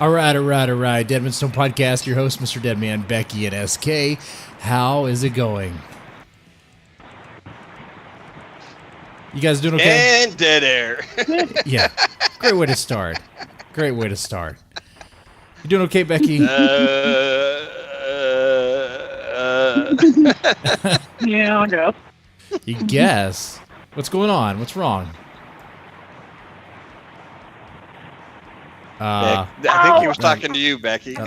All right. Deadman Stone Podcast, your host, Mr. Deadman, Becky, and SK. How is it going? You guys doing okay? And dead air. Yeah. Great way to start. You doing okay, Becky? Yeah, I guess. You guess. What's going on? What's wrong? I think he was talking to you, Becky.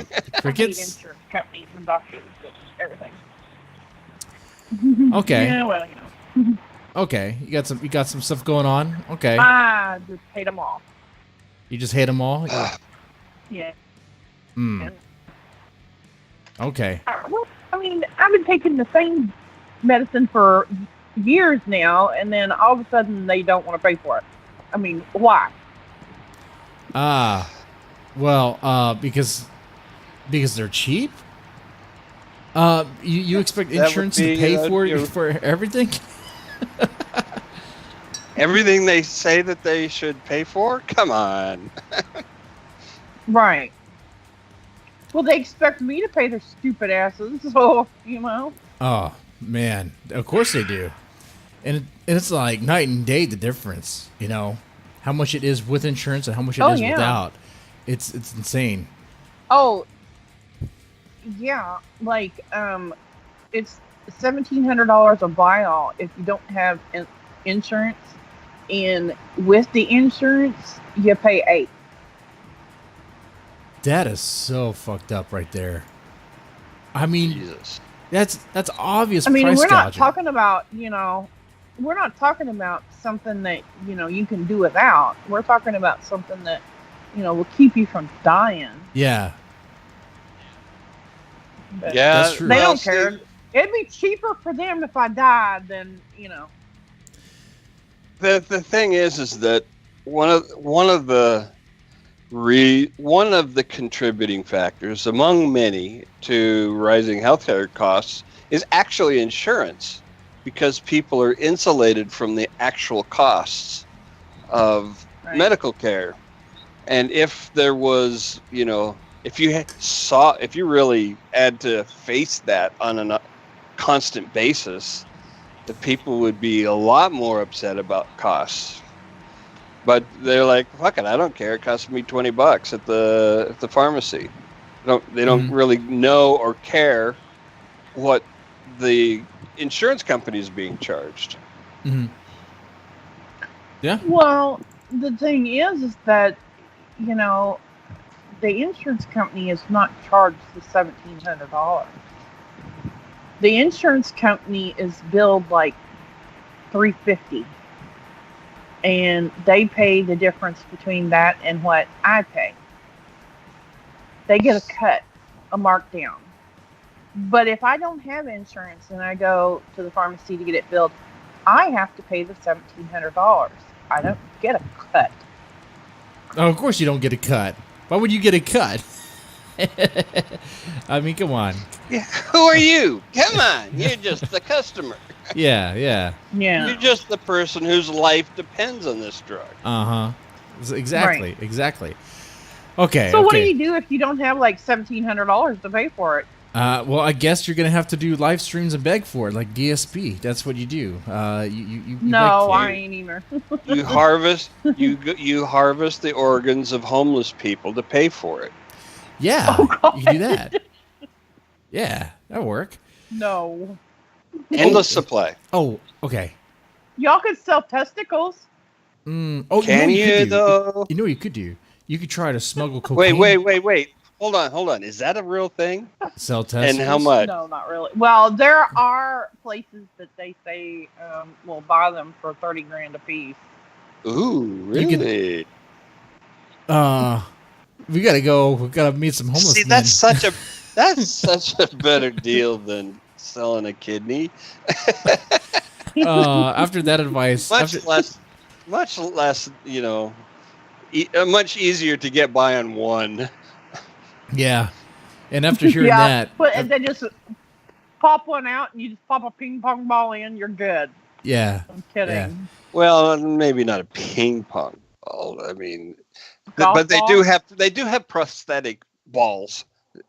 Crickets? Insurance companies and doctors and everything. Okay. Yeah, well, you know. Okay. You got some stuff going on? Okay. I just hate them all. You just hate them all? Yeah. Hmm. Okay. Well, I mean, I've been taking the same medicine for years now, and then all of a sudden they don't want to pay for it. I mean, why? Well, because they're cheap? You expect insurance to pay for everything? Everything they say that they should pay for? Come on. Right. Well, they expect me to pay their stupid asses, so, you know. Oh, man. Of course they do. And it's like night and day, the difference, you know? How much it is with insurance and how much it is without. It's insane. Oh, yeah. Like, it's $1,700 a vial if you don't have insurance. And with the insurance, you pay $8. That is so fucked up right there. I mean, Jesus. that's obvious. I mean, price we're not gouging. talking about, we're not talking about something that, you can do without. We're talking about something that, will keep you from dying. Yeah. But Yeah, that's true. they don't care. It'd be cheaper for them if I died than, The thing is that one of the contributing factors among many to rising healthcare costs is actually insurance, because people are insulated from the actual costs of medical care. And if there was, if you really had to face that on a constant basis, the people would be a lot more upset about costs. But they're like, fuck it, I don't care. It costs me $20 at the pharmacy. They don't really know or care what the insurance company is being charged. Mm-hmm. Yeah. Well, the thing is that, the insurance company is not charged the $1,700. The insurance company is billed like $350, and they pay the difference between that and what I pay. They get a cut, a markdown. But if I don't have insurance and I go to the pharmacy to get it billed, I have to pay the $1,700. I don't get a cut. Oh, of course you don't get a cut. Why would you get a cut? I mean, come on. Yeah, who are you? Come on, you're just the customer. Yeah. Yeah. You're just the person whose life depends on this drug. Uh-huh. Exactly. Okay. So what do you do if you don't have like $1,700 to pay for it? Well, I guess you're gonna have to do live streams and beg for it, like DSP. That's what you do. You No, I ain't either. You harvest the organs of homeless people to pay for it. Yeah, Oh, you can do that. Yeah, that'll work. No. Endless supply. Oh, okay. Y'all could sell testicles. Oh, Can you though? You know what you could do? You could try to smuggle cocaine. Wait. Hold on. Is that a real thing? Sell testicles? And how much? No, not really. Well, there are places that they say will buy them for $30,000 a piece. Ooh, really? We gotta go. We gotta meet some homeless men. That's such a better deal than selling a kidney. After that advice, much less, much easier to get by on one. Yeah, and after hearing that, and then just pop one out and you just pop a ping pong ball in, you're good. Yeah, I'm kidding. Yeah. Well, maybe not a ping pong ball. I mean, But they do have prosthetic balls.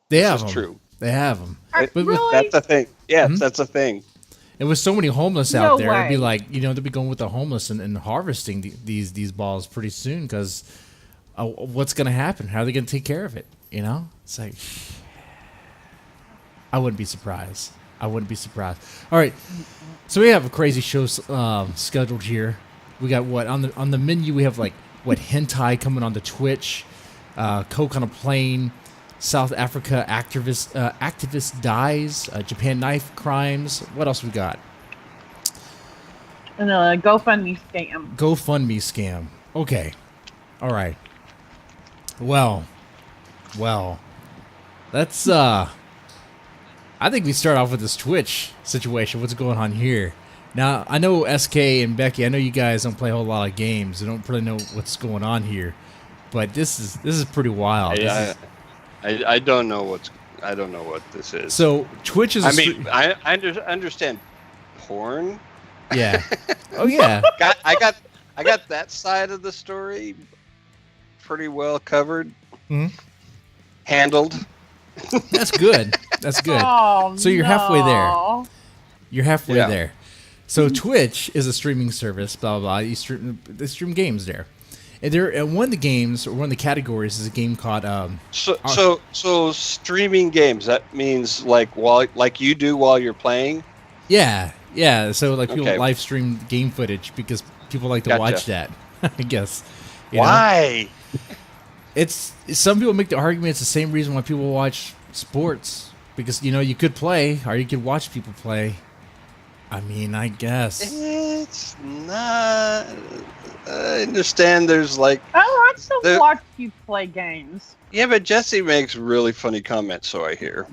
They have them. True. They have them. Really? That's a thing. Yes, that's a thing. And with so many homeless out there, way. it'd be like, they'll be going with the homeless and harvesting these balls pretty soon because what's going to happen? How are they going to take care of it? It's like, I wouldn't be surprised. All right, so we have a crazy show scheduled here. We got what on the menu? We have hentai coming on the Twitch, Coke on a plane, South Africa activist dies, Japan knife crimes. What else we got? And a GoFundMe scam. Okay, all right. Well, let's. I think we start off with this Twitch situation. What's going on here? Now, I know SK and Becky, I know you guys don't play a whole lot of games. You don't really know what's going on here. But this is pretty wild. I don't know what this is. So, Twitch is I understand porn. Yeah. Oh yeah. I got that side of the story pretty well covered. Mm-hmm. Handled. That's good. Oh, so you're halfway there. There. So Twitch is a streaming service, blah blah blah. They stream games there. And one of the games, or one of the categories, is a game called So streaming games, that means like you do while you're playing? Yeah. So people live stream game footage because people like to watch that. I guess. Why? It's some people make the argument it's the same reason why people watch sports, because you could play or you could watch people play. I mean, I guess it's not. I understand. There's like. I still watch you play games. Yeah, but Jesse makes really funny comments, so I hear.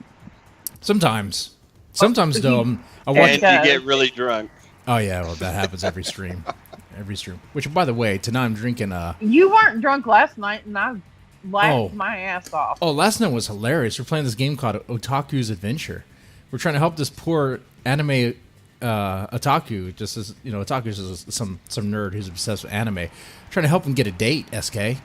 Sometimes though, I watch. And you get really drunk. Oh yeah, well that happens every stream. Which, by the way, tonight I'm drinking. You weren't drunk last night, and I laughed my ass off. Oh, last night was hilarious. We're playing this game called Otaku's Adventure. We're trying to help this poor anime otaku. Just as otaku is some nerd who's obsessed with anime. Trying to help him get a date. SK.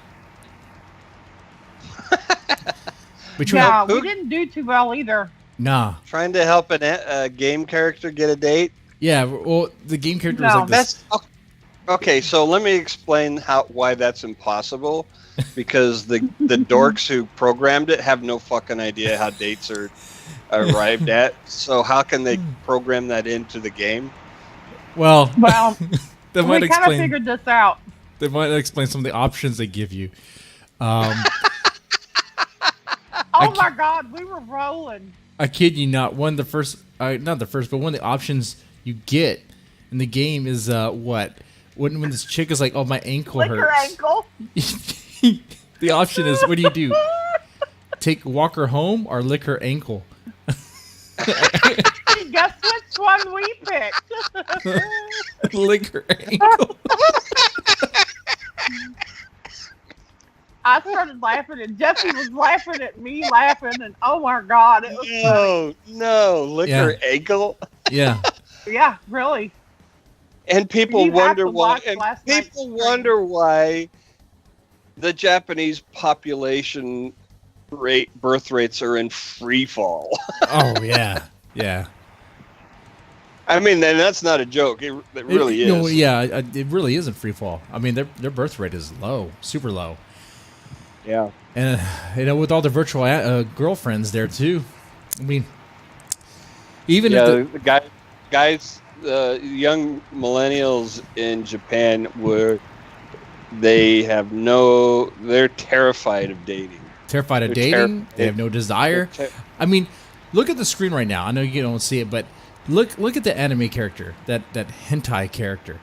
We didn't do too well either. Nah. Trying to help a game character get a date. Yeah. Well, the game character is like this. That's okay. So let me explain why that's impossible. Because the dorks who programmed it have no fucking idea how dates are arrived at. So how can they program that into the game? Well, we kind of figured this out. They might explain some of the options they give you. Oh my God, we were rolling. I kid you not. Not the first, but one of the options you get in the game is what? When this chick is like, "Oh, my ankle hurts." Lick her ankle. The option is, what do? Walk her home or lick her ankle? Guess which one we picked? Lick her ankle. I started laughing, and Jesse was laughing at me, and oh my God, it was no, lick her ankle. Yeah. Yeah, really. And people wonder why. The Japanese population birth rates are in free fall. Oh yeah. I mean, then that's not a joke. It really is. No, yeah, it really isn't free fall. I mean, their birth rate is low, super low. Yeah, and with all the virtual girlfriends there too. I mean, even if the guys, young millennials in Japan they're terrified of dating. They have no desire. I mean, look at the screen right now. I know you don't see it, but look at the anime character, that hentai character.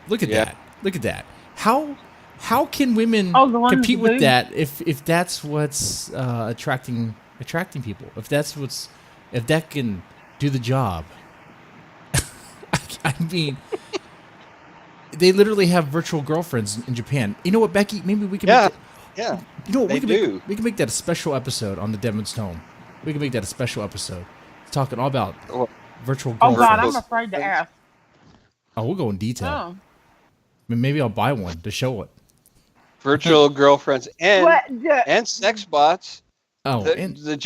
Look at that. Look at that. How can women compete with that if that's what's attracting people? If that can do the job. I mean, they literally have virtual girlfriends in Japan. You know what, Becky? Maybe we can. Yeah. You know what? We can make that a special episode on the Deadman's Tome. We can make that a special episode, talking all about virtual girlfriends. Oh God, I'm afraid to ask. Oh, we'll go in detail. Maybe I'll buy one to show it. virtual girlfriends, and What? and sex bots. Oh, The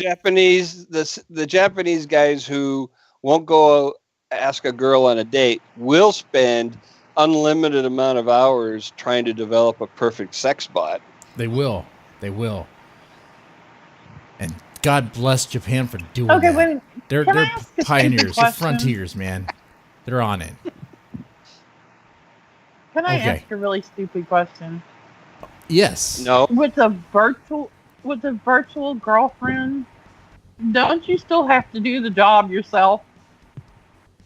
Japanese guys who won't go ask a girl on a date will spend unlimited amount of hours trying to develop a perfect sex bot. they will. They will. And God bless Japan for doing Okay, that. wait. They're Can I ask a stupid pioneers. They're question? frontiers, man. They're on it. Can I Okay. ask a really stupid question? Yes. No, With a virtual girlfriend, don't you still have to do the job yourself?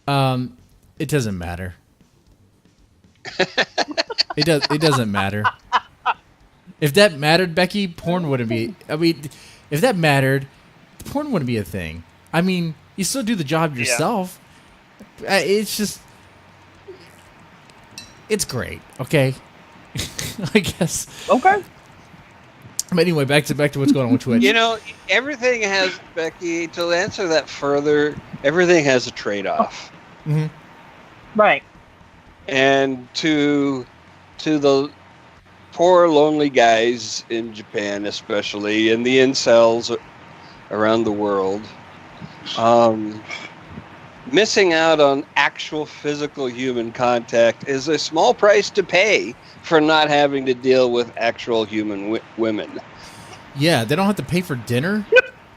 It doesn't matter. It doesn't matter. If that mattered, Becky, porn wouldn't be. I mean, if that mattered, porn wouldn't be a thing. I mean, you still do the job yourself. It's just, it's great. Okay, I guess. Okay. But anyway, back to what's going on with Twitch. you know, everything has, Becky, to answer that further, everything has a trade-off. Mm-hmm. Right. And to the poor lonely guys in Japan especially, and the incels around the world, missing out on actual physical human contact is a small price to pay for not having to deal with actual human women. Yeah, they don't have to pay for dinner.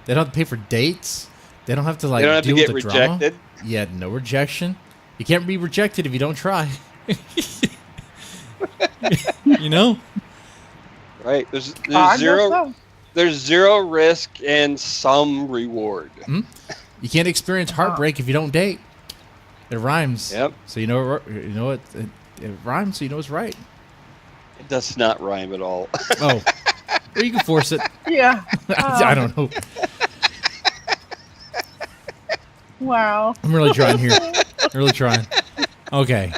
They don't have to pay for dates. They don't have to They don't have to deal get with the rejected. drama. Yeah, no rejection. You can't be rejected if you don't try. You know? Right? There's I zero guess so. there's zero risk and some reward. You can't experience heartbreak if you don't date. It rhymes. Yep. So you know it rhymes, so you know it's right. It does not rhyme at all. Oh, or you can force it. Yeah. I don't know. Wow. I'm really trying here. Really trying. Okay.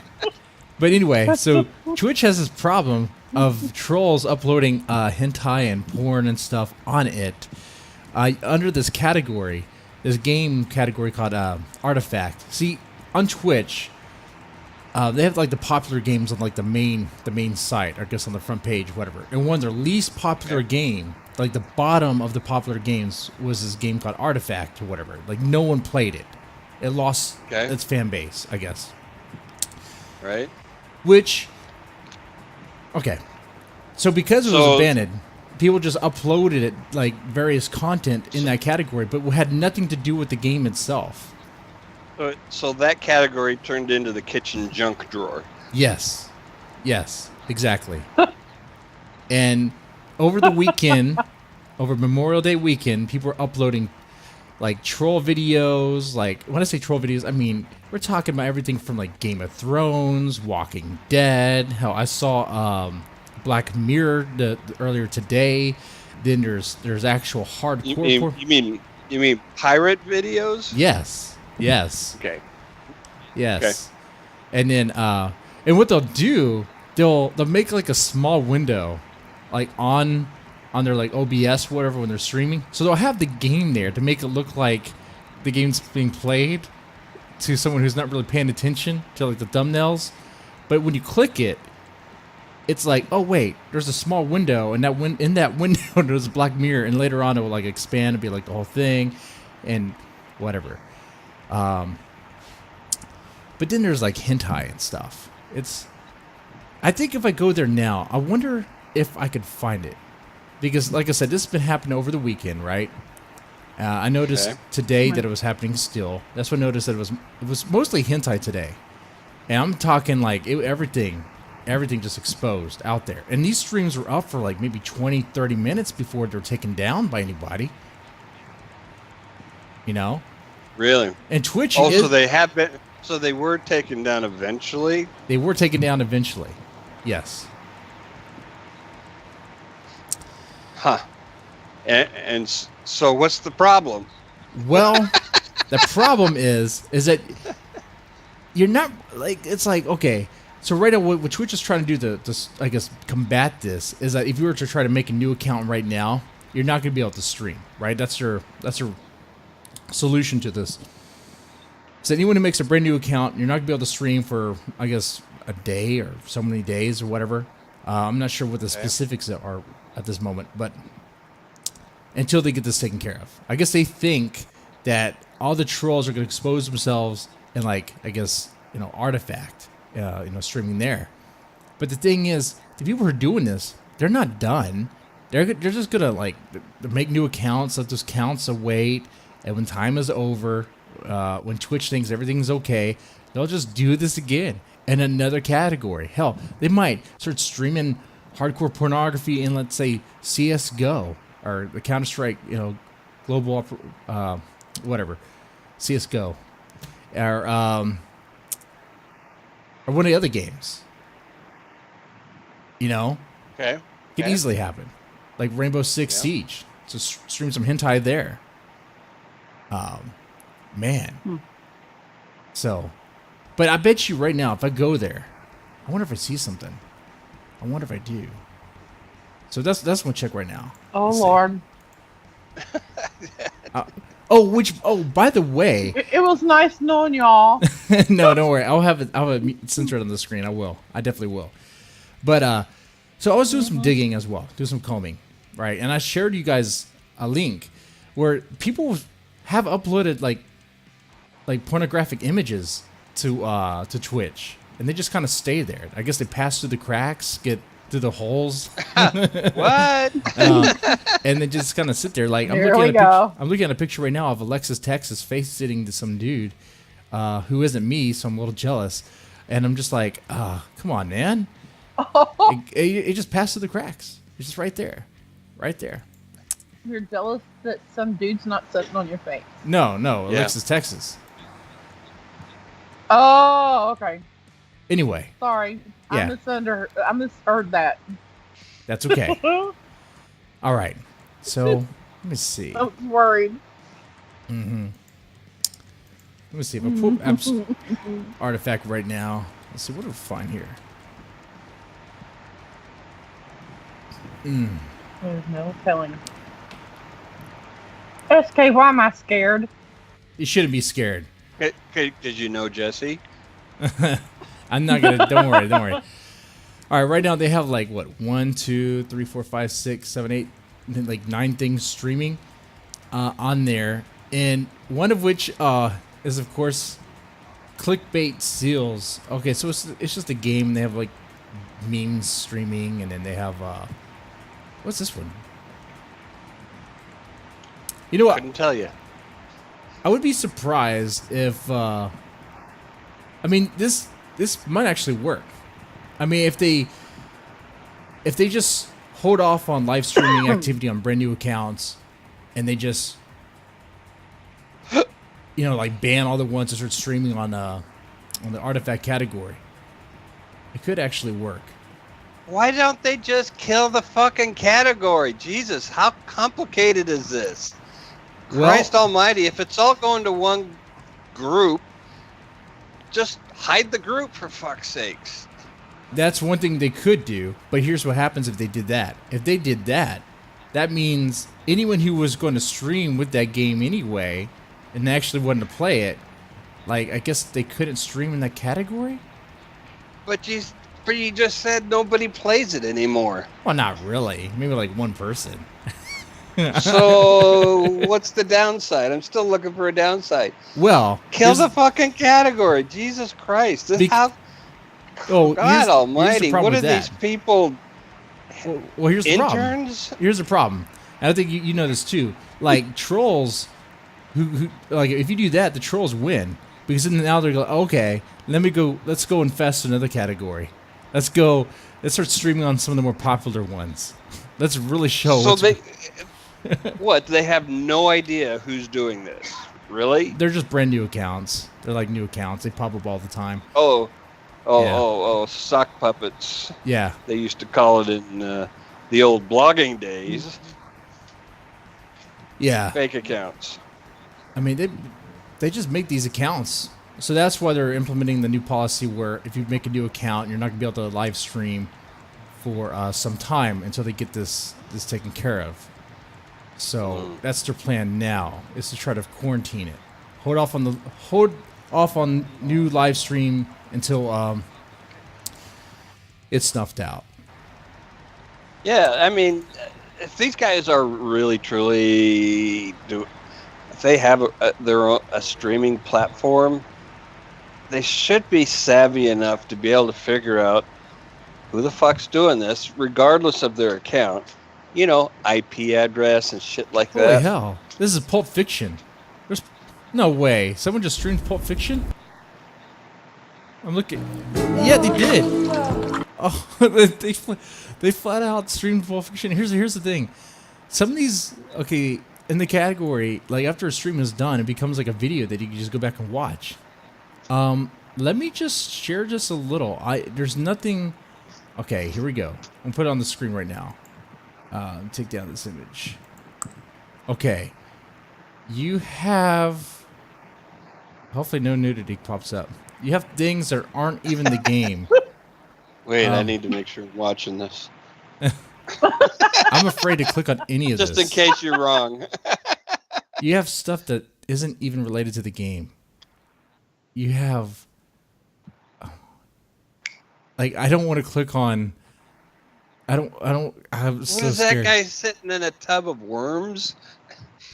But anyway, so Twitch has this problem of trolls uploading hentai and porn and stuff on it under this category, this game category called Artifact. See, on Twitch, they have like the popular games on like the main site, I guess on the front page, whatever. And one of their least popular game, like the bottom of the popular games, was this game called Artifact or whatever. Like no one played it. It lost its fan base, I guess. Right? Which, okay. So because it was abandoned, people just uploaded it, like various content in that category, but had nothing to do with the game itself. So that category turned into the kitchen junk drawer. Yes. Yes, exactly. And over the weekend, over Memorial Day weekend, people were uploading like troll videos. Like, when I say troll videos, I mean, we're talking about everything from like Game of Thrones, Walking Dead. Hell, I saw Black Mirror earlier today. Then there's actual hardcore. You mean pirate videos? Yes. Yes. Okay. Yes. Okay. And then and what they'll do, they'll make like a small window like on their like OBS whatever when they're streaming. So they'll have the game there to make it look like the game's being played to someone who's not really paying attention to like the thumbnails. But when you click it, it's like, oh wait, there's a small window, and in that window there's a Black Mirror, and later on it will like expand and be like the whole thing and whatever. But then there's like hentai and stuff. I think if I go there now, I wonder if I could find it. Because like I said, this has been happening over the weekend, right? I noticed today that it was happening still. That's what I noticed that it was mostly hentai today. And I'm talking like everything just exposed out there. And these streams were up for like maybe 20, 30 minutes before they're taken down by anybody. You know? Really? And Twitch so they were taken down eventually? They were taken down eventually. Yes. Huh. And so what's the problem? Well, the problem is that you're not like, it's like, okay, so right now what Twitch is trying to do to I guess combat this is that if you were to try to make a new account right now, you're not going to be able to stream, right? That's your solution to this. So anyone who makes a brand new account, you're not going to be able to stream for, I guess, a day or so many days or whatever. I'm not sure what the specifics are at this moment, but until they get this taken care of, I guess they think that all the trolls are going to expose themselves in, like, I guess, Artifact, streaming there. But the thing is, the people who are doing this, they're not done. They're just gonna like make new accounts, let those counts await, and when time is over, when Twitch thinks everything's okay, they'll just do this again in another category. Hell, they might start streaming hardcore pornography in, let's say, CS:GO or the Counter-Strike, global, whatever, CS:GO, or one of the other games. Okay. Could easily happen. Like Rainbow Six Siege. Just stream some hentai there. Man. So, but I bet you right now, if I go there, I wonder if I see something. I wonder if I do. So that's what I'm gonna check right now. Oh, Lord. By the way, it was nice knowing y'all. No, don't worry. I'll have it censored on the screen. I definitely will. But so I was doing some digging as well, doing some combing, right? And I shared you guys a link where people have uploaded like pornographic images to Twitch, and they just kind of stay there. I guess they pass through the cracks, get through the holes. What? And they just kind of sit there. Like I'm looking at a picture right now of Alexis Texas face sitting to some dude who isn't me, so I'm a little jealous, and I'm just like, come on, man. It just passed through the cracks. It's just right there. You're jealous that some dude's not sitting on your face. No, Alexis Texas. Oh, okay. Anyway. Sorry. Yeah. I misheard that. That's okay. All right. So, let me see. I was worried. Mm-hmm. Let me see if I pull Artifact right now. Let's see, what do we find here? There's no telling. SK, why am I scared? You shouldn't be scared. Did you know Jesse? I'm not gonna. Don't worry. All right. Right now they have like what 1, 2, 3, 4, 5, 6, 7, 8, like 9 things streaming on there, and one of which is of course clickbait seals. Okay, so it's just a game. They have like memes streaming, and then they have what's this one? You know what? Couldn't tell you. I would be surprised if I mean this might actually work. I mean if they just hold off on live streaming activity on brand new accounts, and they just like ban all the ones that start streaming on the Artifact category, it could actually work. Why don't they just kill the fucking category? Jesus, how complicated is this? Christ almighty, if it's all going to one group, just hide the group for fuck's sakes. That's one thing they could do, but here's what happens if they did that. If they did that, that means anyone who was going to stream with that game anyway and actually wanted to play it, like, I guess they couldn't stream in that category? But you just said nobody plays it anymore. Well, not really. Maybe like one person. So what's the downside? I'm still looking for a downside. Well, kill the fucking category. Jesus Christ. God almighty. What are these people? Well, here's the interns? problem. Here's the problem. And I think you know this too. Like trolls who like if you do that, the trolls win. Because then now they're like, okay, let's go infest another category. Let's start streaming on some of the more popular ones. Let's really show. So what? They have no idea who's doing this. Really? They're just brand new accounts. They're like new accounts. They pop up all the time. Oh, sock puppets. Yeah. They used to call it in the old blogging days. Yeah. Fake accounts. I mean, they just make these accounts. So that's why they're implementing the new policy where if you make a new account, you're not going to be able to live stream for some time until they get this taken care of. So that's their plan now, is to try to quarantine it. Hold off on new live stream until it's snuffed out. Yeah, I mean, if these guys are really truly if they have a streaming platform, they should be savvy enough to be able to figure out who the fuck's doing this, regardless of their account. You know, IP address and shit like Holy that. hell! This is Pulp Fiction. There's no way someone just streamed Pulp Fiction. I'm looking. Yeah, they did. Oh, they flat out streamed Pulp Fiction. Here's the thing. Some of these, okay, in the category, like after a stream is done, it becomes like a video that you can just go back and watch. Let me just share just a little. There's nothing. Okay, here we go. I'm put it on the screen right now. Take down this image. Okay. You have. Hopefully, no nudity pops up. You have things that aren't even the game. Wait, I need to make sure I'm watching this. I'm afraid to click on any of this. Just in case you're wrong. You have stuff that isn't even related to the game. You have. Like, I don't want to click on. I'm What so is that scared. guy sitting in a tub of worms?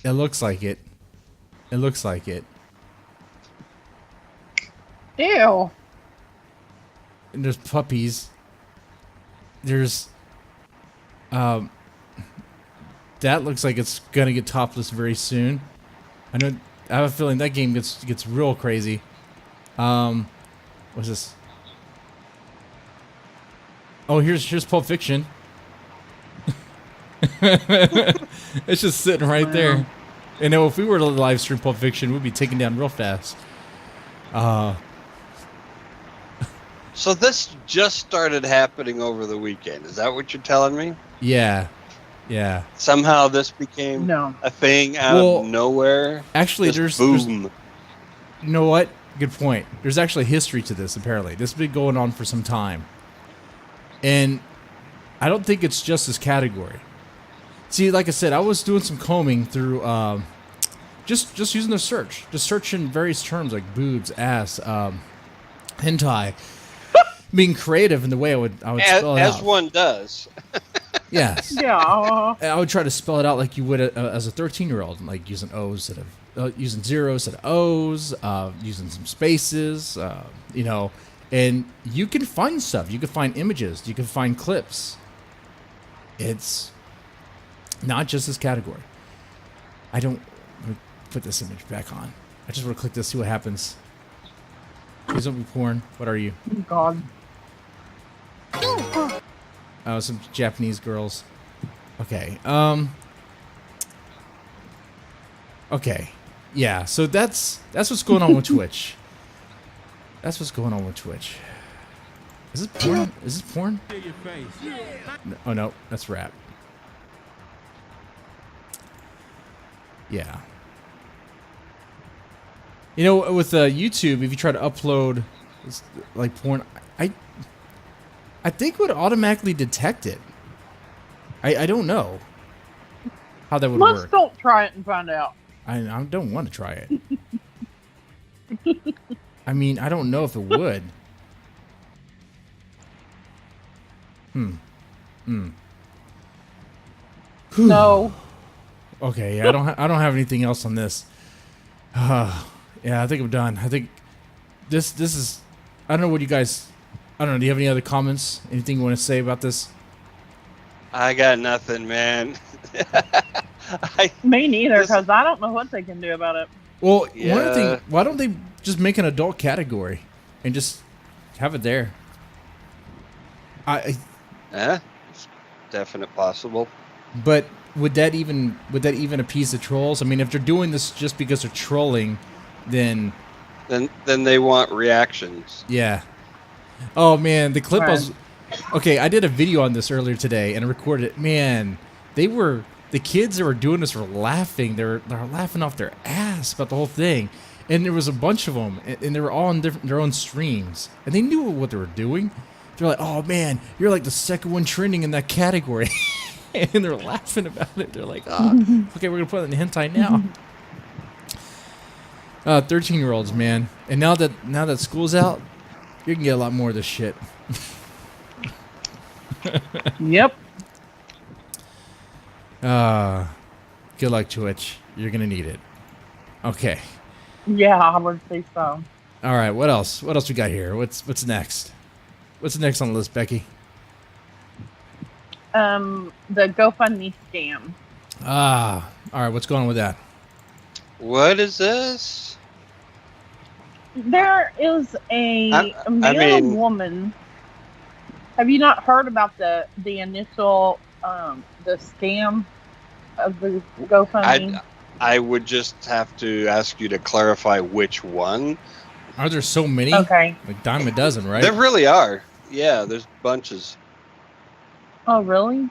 It looks like it. It looks like it. Ew. And there's puppies. There's that looks like it's gonna get topless very soon. I have a feeling that game gets real crazy. What's this? Oh, here's Pulp Fiction. It's just sitting right there. You know, if we were to live stream Pulp Fiction, we'd be taken down real fast. So this just started happening over the weekend. Is that what you're telling me? Yeah. Somehow this became a thing out of nowhere. Actually, just there's boom. you know what? Good point. There's actually history to this, apparently. This has been going on for some time. And I don't think it's just this category. See, like I said, I was doing some combing through just using the search. Just searching various terms like boobs, ass, hentai. Being creative in the way I would spell it out. As one does. Yes. Yeah. I would try to spell it out like you would as a 13-year-old, like using O's instead of using zeros instead of O's, using some spaces, you know. And you can find stuff. You can find images. You can find clips. It's not just this category. Let me put this image back on. I just want to click this, see what happens. Please don't be porn. What are you? God. Oh, some Japanese girls. Okay. Okay. Yeah. So that's what's going on with Twitch. That's what's going on with Twitch. Is this porn? Is this porn? No, oh no, that's rap. Yeah. You know, with YouTube, if you try to upload like porn, I think it would automatically detect it. I don't know how that would work. Let's don't try it and find out. I don't want to try it. I mean, I don't know if it would. No. Okay, yeah, I don't have anything else on this. Yeah, I think I'm done. I think this is. I don't know what you guys. I don't know. Do you have any other comments? Anything you want to say about this? I got nothing, man. Me neither, because I don't know what they can do about it. Well, Yeah. one thing. Why don't they just make an adult category and just have it there? It's definite possible. But would that even appease the trolls? I mean, if they're doing this just because they're trolling, then they want reactions. yeah. Oh man, the clip Right. was okay. I did a video on this earlier today and I recorded it. Man, the kids that were doing this were laughing. They're laughing off their ass about the whole thing, and there was a bunch of them, and they were all on their own streams, and they knew what they were doing. They're like, "Oh man, you're like the second one trending in that category," and they're laughing about it. They're like, okay, we're gonna put it in the hentai now." 13-year-olds, man, and now that school's out, you can get a lot more of this shit. Yep. Good luck, Twitch. You're gonna need it. Okay. Yeah, I would say so. All right. What else? What else we got here? What's next? What's next on the list, Becky? The GoFundMe scam. All right. What's going on with that? What is this? There is a man and woman. Have you not heard about the initial the scam of the GoFundMe? I would just have to ask you to clarify which one. Are there so many? Okay. Like dime a dozen, right? There really are. Yeah, there's bunches. Oh, really?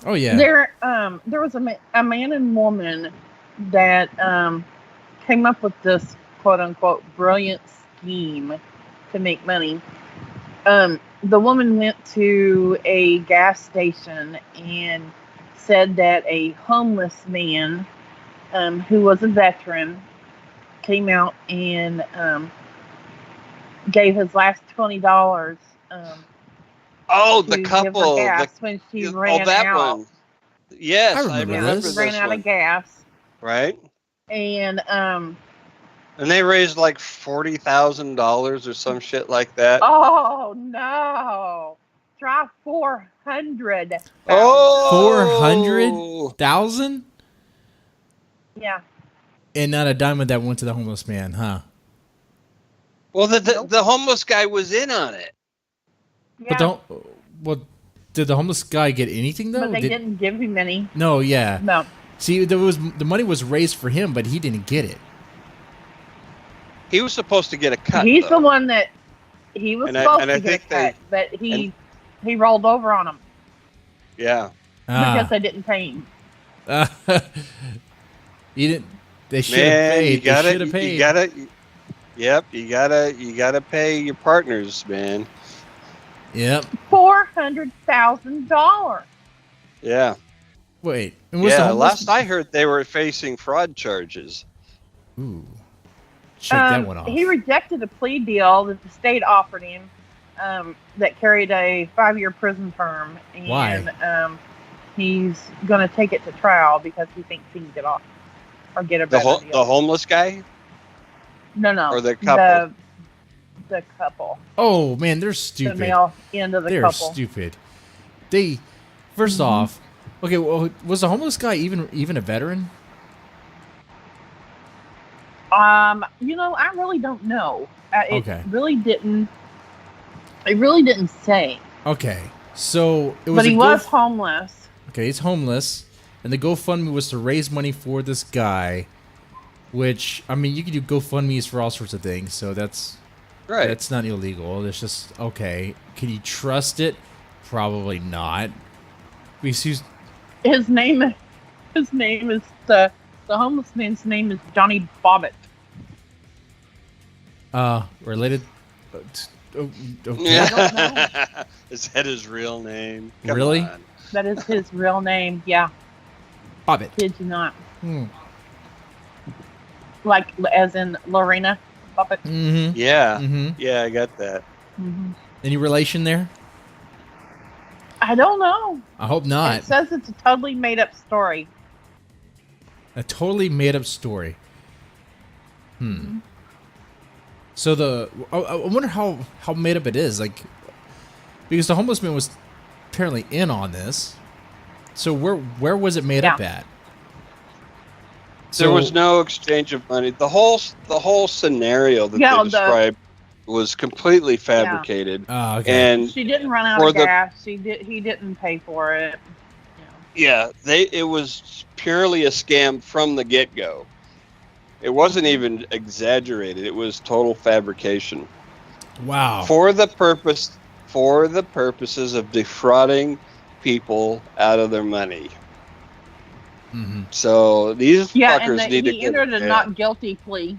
Oh yeah. There was a man and woman that came up with this quote unquote brilliant scheme to make money. The woman went to a gas station and said that a homeless man who was a veteran came out and gave his last $20. The couple. Gas when she ran out. One. Yes, I remember this. Ran out of gas. Right. And they raised like $40,000 or some shit like that. Oh no! Try 400. Oh, 400,000? Yeah. And not a dime of that went to the homeless man, huh? Well, the homeless guy was in on it. Yeah. But did the homeless guy get anything though? But they didn't give him any. No, yeah. No. See, the money was raised for him, but he didn't get it. He was supposed to get a cut. He's the one that he was supposed to get a cut, but he rolled over on him. Yeah. Because they didn't pay him. You didn't. They should have paid. They should have paid. You gotta pay your partners, man. Yep. $400,000. Yeah. Wait. Last I heard, they were facing fraud charges. Ooh. Check that one off. He rejected a plea deal that the state offered him that carried a 5-year prison term. And, why? He's going to take it to trial because he thinks he can get off or get a better deal. The homeless guy? No. Or the couple? The couple. Oh, man, they're stupid. The male end of the couple. They're stupid. First off, okay, well, was the homeless guy even a veteran? I really don't know. Okay. It really didn't say. Okay. So it was But he was homeless. Okay, he's homeless, and the GoFundMe was to raise money for this guy, which, I mean, you can do GoFundMes for all sorts of things, so that's right. That's not illegal. It's just, okay. Can you trust it? Probably not. His name is the homeless man's name is Johnny Bobbitt. Related? Okay. I don't know. Is that his real name? Come really? on. That is his real name, yeah. Bobbitt. Did you not? Like, as in Lorena Bobbitt? Mm-hmm. Yeah. Mm-hmm. Yeah, I got that. Mm-hmm. Any relation there? I don't know. I hope not. It says it's a totally made-up story. A totally made-up story. Mm-hmm. So I wonder how made up it is, like, because the homeless man was apparently in on this. So where was it made up at? There was no exchange of money. The whole scenario that they described was completely fabricated. Oh, okay. And she didn't run out of gas. He didn't pay for it. Yeah, it was purely a scam from the get-go. It wasn't even exaggerated. It was total fabrication. Wow. For the purposes of defrauding people out of their money. Mm-hmm. So these fuckers and need to he entered a not guilty plea.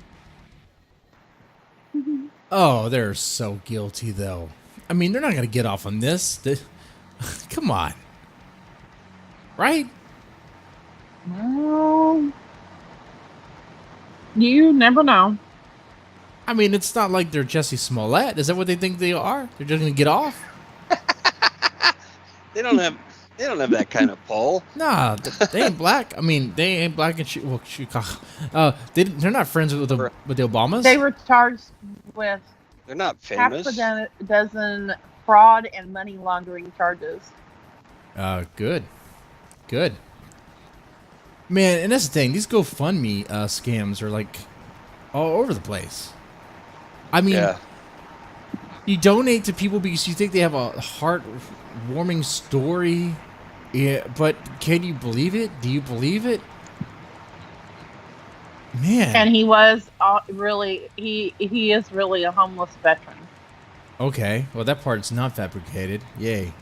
Oh, they're so guilty, though. I mean, they're not going to get off on this. Come on. Right? Well, you never know. I mean, it's not like they're Jesse Smollett. Is that what they think they are? They're just going to get off? They don't have... They don't have that kind of pull. Nah, they ain't black. I mean, they ain't black in Chicago. They're not friends with the Obamas. They were charged with They're not half famous. a dozen fraud and money laundering charges. Good. Man, and that's the thing. These GoFundMe scams are like all over the place. I mean, Yeah. you donate to people because you think they have a heart-warming story. Yeah, but can you believe it? Do you believe it? Man. And he was really he is really a homeless veteran. Okay, well that part's not fabricated. Yay.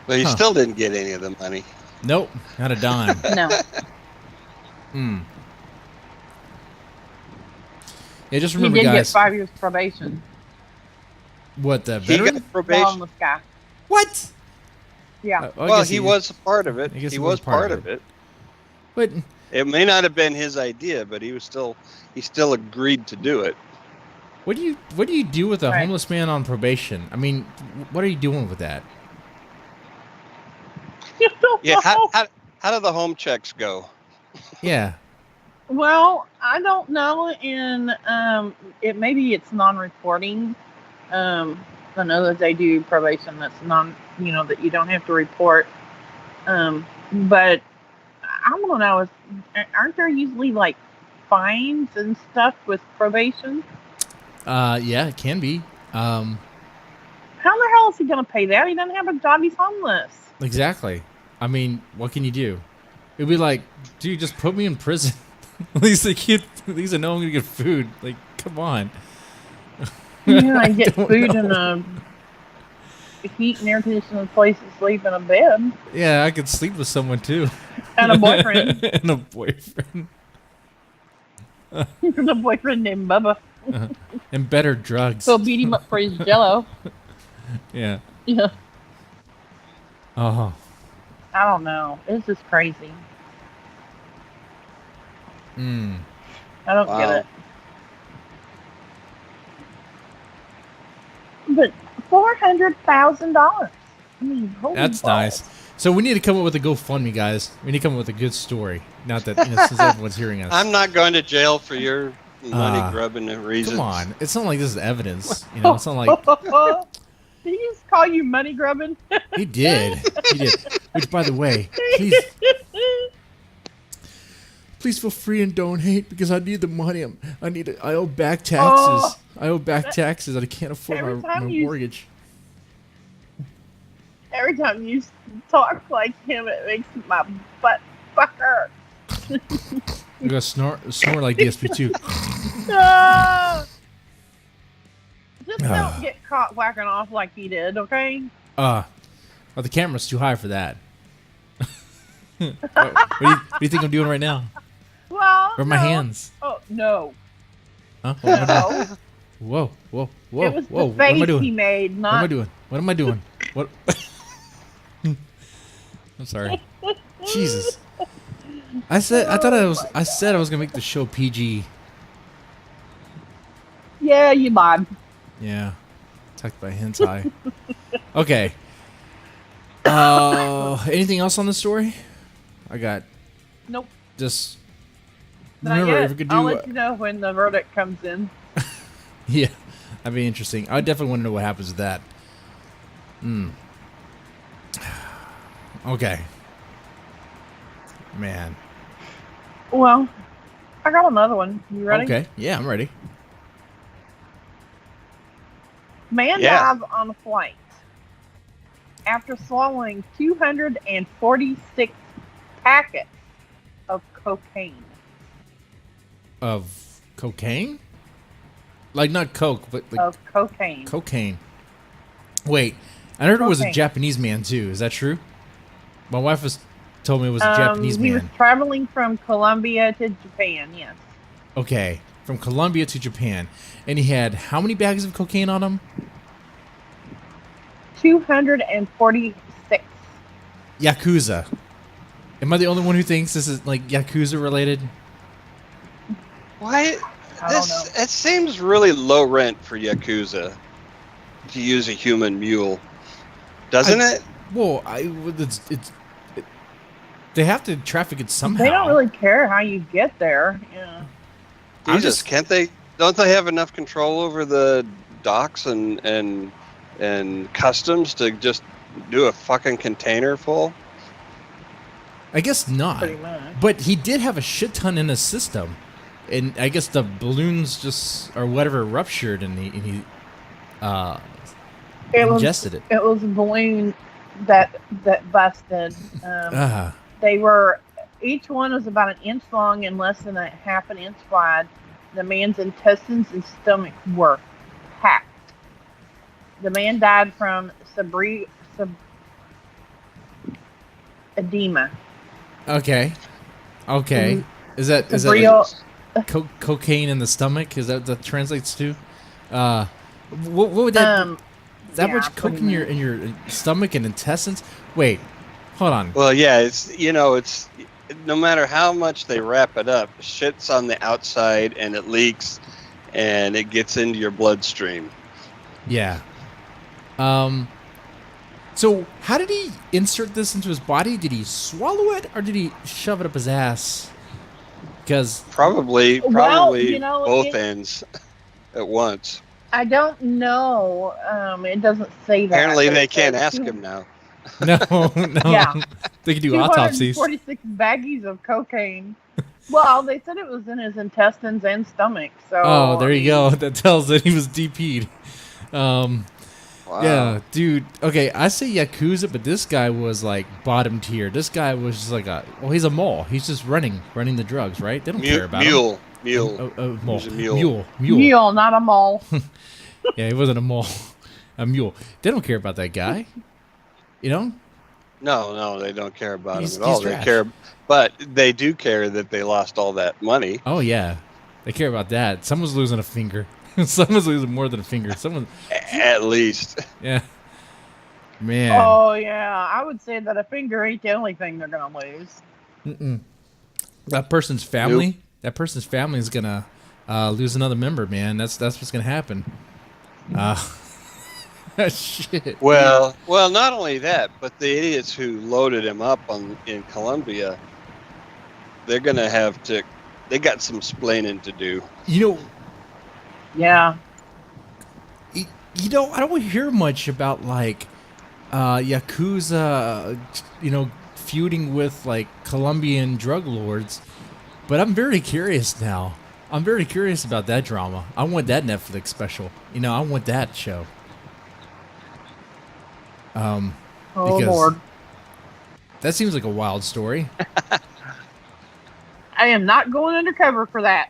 But he still didn't get any of the money. Nope, not a dime. No. Yeah, just He remember, did guys. get 5 years probation. What, the He veteran? got The probation. homeless guy. What? Yeah. I Well, guess he was a part of it. I guess He was part of it. But It may not have been his idea, but he still agreed to do it. what do you do with a Right. homeless man on probation? I mean, what are you doing with that? Yeah. How do the home checks go? Yeah. Well, I don't know, and maybe it's non-reporting. I know that they do probation that's that you don't have to report. But I don't know. Aren't there usually like fines and stuff with probation? Yeah, it can be. How the hell is he going to pay that? He doesn't have a job. He's homeless. Exactly. I mean, what can you do? It'd be like, dude, just put me in prison. At least I know I'm gonna get food. Like, come on. Yeah, I get don't food know. in a heat and air conditioned place to sleep in a bed. Yeah, I could sleep with someone too. And a boyfriend. And a boyfriend. The boyfriend named Bubba. And better drugs. So beat him up for his jello. Yeah. Yeah. Oh. I don't know. It's just crazy. I don't get it. But $400,000. I mean, holy That's balls. nice. So we need to come up with a GoFundMe, guys. We need to come up with a good story. Not that since everyone's hearing us. I'm not going to jail for your money grubbing reasons. Come on. It's not like this is evidence. You know, it's not like Did he just call you money grubbing? he did. He did. Which, by the way, please feel free and donate because I need the money. I owe back taxes. I owe back taxes. I can't afford my mortgage. Every time you talk like him, it makes my butt fucker. You gotta snore like DSP2. Just don't get caught whacking off like he did, okay? Well, the camera's too high for that. What do you think I'm doing right now? Well, Where are my hands? Oh, no. Huh? No. Whoa. It was whoa. the What am I face doing? he made, What am I not... doing? What am I doing? What? I'm sorry. Jesus. I said I was gonna make the show PG. Yeah, you lied. Yeah. Talked about hentai. Okay. Anything else on the story? I got Nope. just Not remember yet. if we could do I'll let you know when the verdict comes in. yeah, that'd be interesting. I definitely want to know what happens with that. Okay. Man. Well, I got another one. You ready? Okay. Yeah, I'm ready. Man died on a flight after swallowing 246 packets of cocaine. Of cocaine? Like not coke, but like Of cocaine. cocaine. Wait, I heard it was a Cocaine. Japanese man too. Is that true? My wife told me it was a Japanese He was man. traveling from Colombia to Japan, yes. Okay, from Colombia to Japan, and he had how many bags of cocaine on him? 246. Yakuza. Am I the only one who thinks this is like Yakuza related? Why? I don't know. It seems really low rent for Yakuza to use a human mule. Doesn't it? Well, they have to traffic it somehow. They don't really care how you get there. Yeah. Jesus, can't they? Don't they have enough control over the docks and customs to just do a fucking container full? I guess not. Pretty much. But he did have a shit ton in his system, and I guess the balloons just or whatever ruptured, and he ingested it. It was a balloon that busted. They were, each one was about an inch long and less than a half an inch wide. The man's intestines and stomach were packed. The man died from edema. Okay. Is that cocaine in the stomach? Is that translates to? What would that? That much coke in your stomach and intestines? Wait, hold on. Well, yeah, it's no matter how much they wrap it up, shit's on the outside and it leaks, and it gets into your bloodstream. Yeah. So how did he insert this into his body? Did he swallow it or did he shove it up his ass? Because probably well, both ends at once. I don't know. It doesn't say that. Apparently, they can't ask him now. No. Yeah. They can do autopsies. 246 baggies of cocaine. Well, they said it was in his intestines and stomach. So. Oh, there you go. That tells that he was DP'd. Wow. Yeah, dude. Okay, I say Yakuza, but this guy was like bottom tier. This guy was just like he's a mole. He's just running the drugs, right? They don't care about him. Mule. Mole. He's a mule. Mule, not a mole. Yeah, he wasn't a mole. A mule. They don't care about that guy. You know? No, they don't care about him at all. They care, but they do care that they lost all that money. Oh yeah, they care about that. Someone's losing a finger. Someone's losing more than a finger. At least. Yeah. Man. Oh yeah, I would say that a finger ain't the only thing they're gonna lose. Mm-mm. That person's family. Nope. That person's family is gonna lose another member. Man, that's what's gonna happen. Shit. Well, not only that, but the idiots who loaded him up in Colombia, they're gonna have to. They got some splaining to do. You know. Yeah. You know, I don't hear much about like Yakuza, feuding with like Colombian drug lords, but I'm very curious now. I'm very curious about that drama. I want that Netflix special. I want that show. Oh Lord. That seems like a wild story. I am not going undercover for that.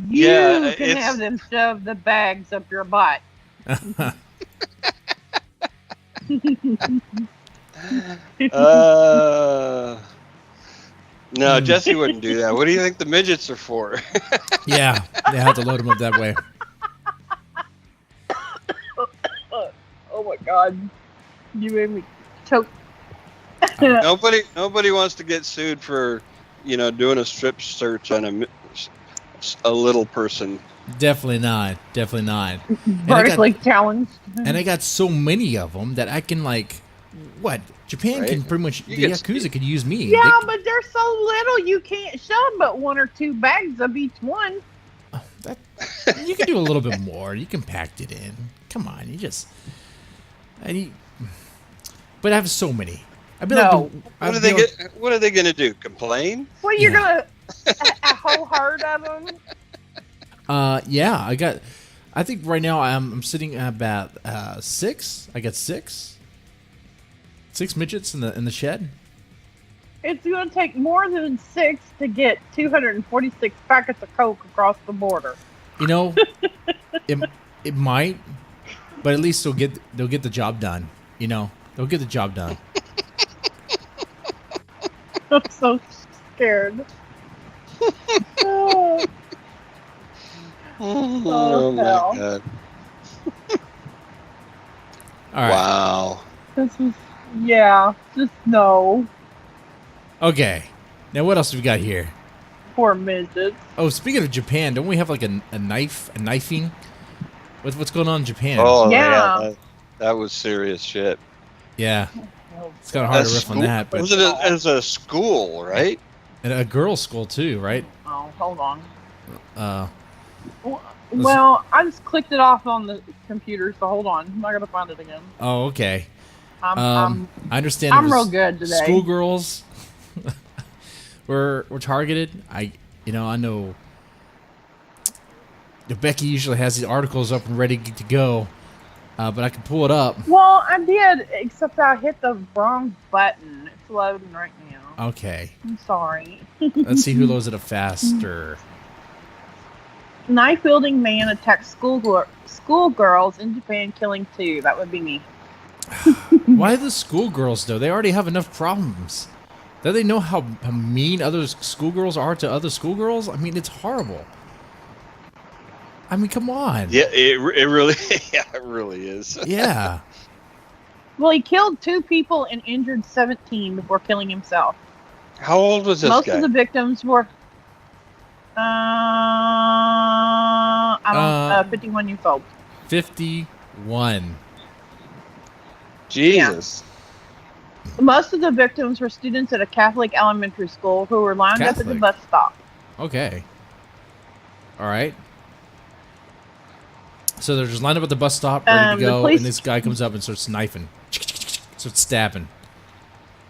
You can have them shove the bags up your butt. No, Jesse wouldn't do that. What do you think the midgets are for? Yeah, they have to load them up that way. Oh my God. You made me choke. Nobody wants to get sued for, doing a strip search on a little person. Definitely not. Vertically challenged. And I got so many of them that I can Japan can pretty much, the Yakuza could use me. Yeah, but they're so little you can't shove but 1 or 2 bags of each one. You can do a little bit more. You can pack it in. Come on, but I have so many. What are they going to do? Complain? Well, you're going to a whole herd of them? Yeah, I think right now I'm sitting at about 6. I got 6 midgets in the shed. It's going to take more than 6 to get 246 packets of Coke across the border. It might, but at least they'll get the job done. They'll get the job done. I'm so scared. Oh my God. All right. Wow. Just no. Okay. Now what else have we got here? Poor midgets. Oh, speaking of Japan, don't we have like a knifing? What's going on in Japan? Oh Yeah. yeah, that was serious shit. Yeah, it's kind of hard to riff on that, but Was it as a school, right? and a girls' school too, right? Oh, hold on. Uh, Well, I just clicked it off on the computer, so hold on. I'm not gonna find it again. oh, okay. I'm I understand. I'm it was real good today. Schoolgirls were targeted. I know. Becky usually has the articles up and ready to go, but I can pull it up. Well, I did, except I hit the wrong button. It's loading right now. Okay, I'm sorry. let's see who loads it up faster. Knife-wielding man attacks schoolgirls in Japan, killing 2. That would be me. Why the schoolgirls though? They already have enough problems. Don't they know how mean other schoolgirls are to other schoolgirls? I mean, it's horrible. I mean, come on. Yeah, it really, yeah, it really is. Yeah. Well, he killed 2 people and injured 17 before killing himself. How old was this Most guy? of the victims were 51 years old. 51. Jesus. Most of the victims were students at a Catholic elementary school who were lined up at the Catholic? bus stop. Okay. All right. So they're just lined up at the bus stop, ready to The go, police- and this guy comes up and starts knifing, starts stabbing.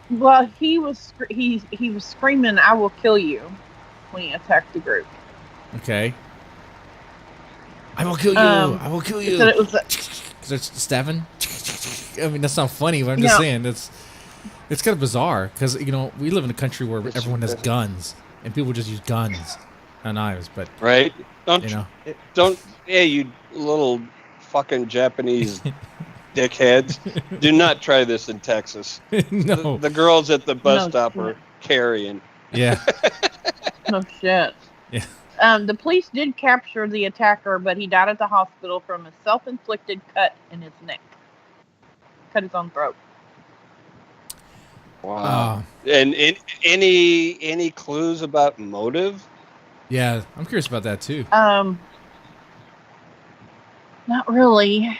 Well, he was screaming, "I will kill you," when he attacked the group. Okay. I will kill you. I will kill you. So it was Starts stabbing. I mean, that's not funny, but I'm just saying it's kind of bizarre because we live in a country where everyone has guns and people just use guns, not knives. But Right? Don't. Yeah, you little fucking Japanese dickheads. Do not try this in Texas. no. The girls at the bus No stop shit. are carrying. Yeah. no shit. Yeah. The police did capture the attacker, but he died at the hospital from a self-inflicted cut in his neck. Cut his own throat. Wow. And any clues about motive? Yeah, I'm curious about that too. Not really.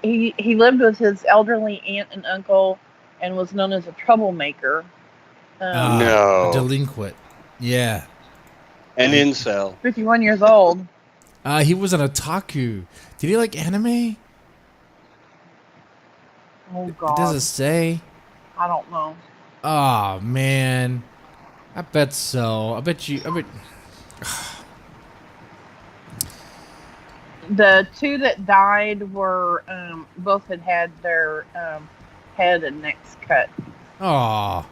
He lived with his elderly aunt and uncle, and was known as a troublemaker. No. A delinquent. Yeah. An incel. 51 years old. He was an otaku. Did he like anime? Oh It God. doesn't say. I don't know. Oh man. I bet so. I bet. The 2 that died were both had their head and necks cut. Oh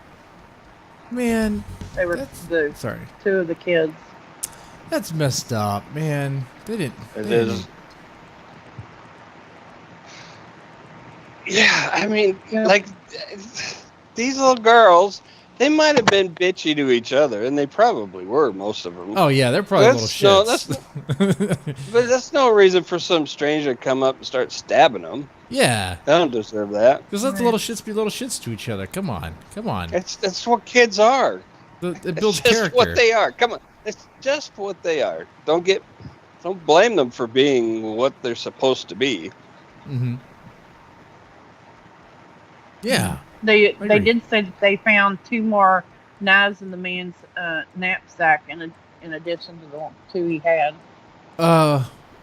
man. They were the Sorry. 2 of the kids. That's messed up, man. They didn't. It is. Yeah, I mean, like these little girls, they might have been bitchy to each other, and they probably were, most of them. Oh yeah, they're probably little shits. But that's no reason for some stranger to come up and start stabbing them. Yeah. They don't deserve that. Just let the little shits be little shits to each other. Come on. That's what kids are. It builds It's just character. what they are. Come on, it's just what they are. Don't blame them for being what they're supposed to be. Mm-hmm. Yeah. They agree. did say that they found 2 more knives in the man's knapsack in addition to the 2 he had.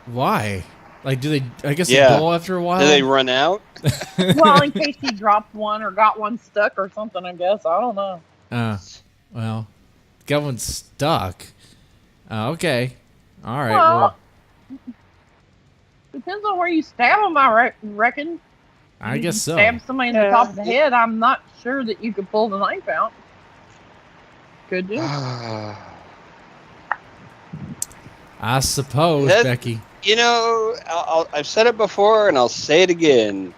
Why? Like, do they? I guess Yeah. they dull after a while. Do they run out? Well, in case he dropped one or got one stuck or something, I guess. I don't know. Well, got one stuck. Okay. All right. Well, Well, depends on where you stab them, I reckon. I If guess you so. Stab somebody in the top of the head, I'm not sure that you could pull the knife out. Could you? I suppose, That- Becky. I've said it before, and I'll say it again.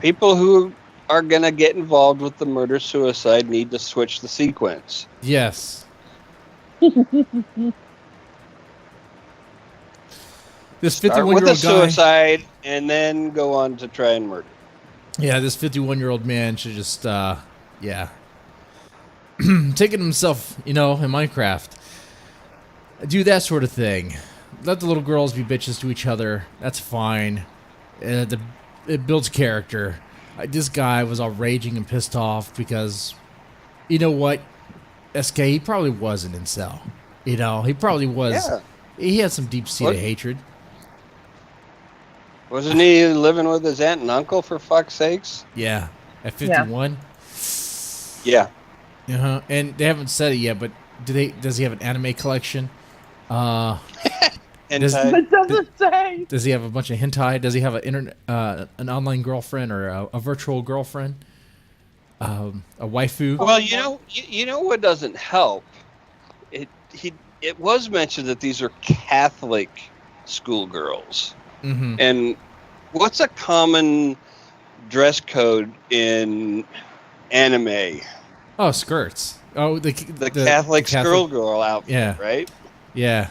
People who are going to get involved with the murder-suicide need to switch the sequence. Yes. This Start with 51-year-old a guy. suicide, and then go on to try and murder. Yeah, this 51-year-old man should just, taking himself, in Minecraft. Do that sort of thing. Let the little girls be bitches to each other. That's fine. It builds character. This guy was all raging and pissed off because, you know what, SK, he probably was an incel. You know, he probably was. Yeah. He had some deep-seated hatred. Wasn't he living with his aunt and uncle, for fuck's sakes? Yeah, at 51. Yeah. And they haven't said it yet, but does he have an anime collection? It doesn't say. Does he have a bunch of hentai? Does he have an online girlfriend or a virtual girlfriend? A waifu? Well, you know what doesn't help? It was mentioned that these are Catholic schoolgirls. Mm-hmm. And what's a common dress code in anime? Oh, skirts. Oh, the Catholic schoolgirl outfit, yeah. Right? Yeah.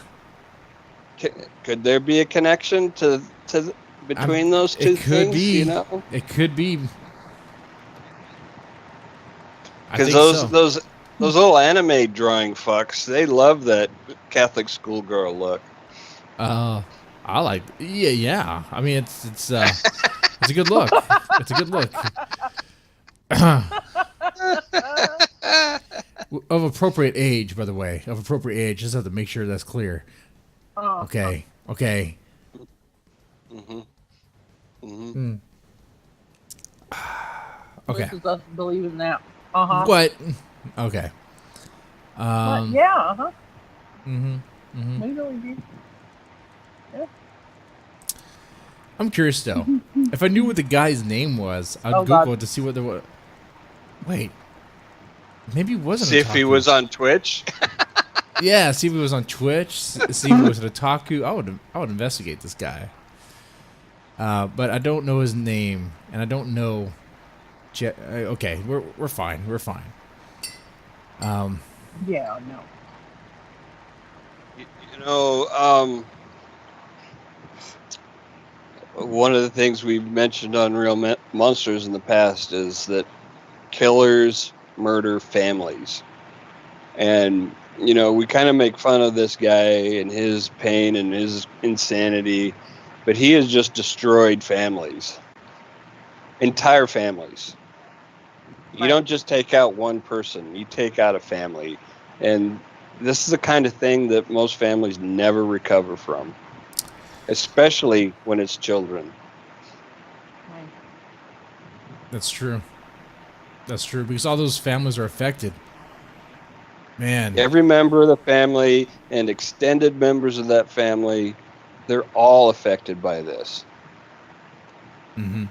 Could there be a connection between those two things? Could be. You know? It could be. Because those little anime drawing fucks, they love that Catholic schoolgirl look. I like. Yeah. I mean, it's a good look. It's a good look. Of appropriate age, by the way. Of appropriate age. Just have to make sure that's clear. Okay. Okay. Mm-hmm. Mm. Okay. This is us believing that. Uh-huh. But okay. But yeah. Uh-huh. Mm-hmm. Mm-hmm. Maybe we do. Yeah. I'm curious though. If I knew what the guy's name was, I'd Google God. it to see what there was. Wait. Maybe he wasn't. See if he was on Twitch. Yeah, see if he was on Twitch. See if he was an otaku. I would investigate this guy. But I don't know his name, and I don't know. Okay, we're fine. We're fine. Yeah. No. One of the things we've mentioned on Real Monsters in the past is that killers murder families. And, we kind of make fun of this guy and his pain and his insanity, but he has just destroyed families. Entire families. You don't just take out one person, you take out a family. And this is the kind of thing that most families never recover from, especially when it's children. That's true. That's true, because all those families are affected. Man. Every member of the family and extended members of that family, they're all affected by this. Mm-hmm.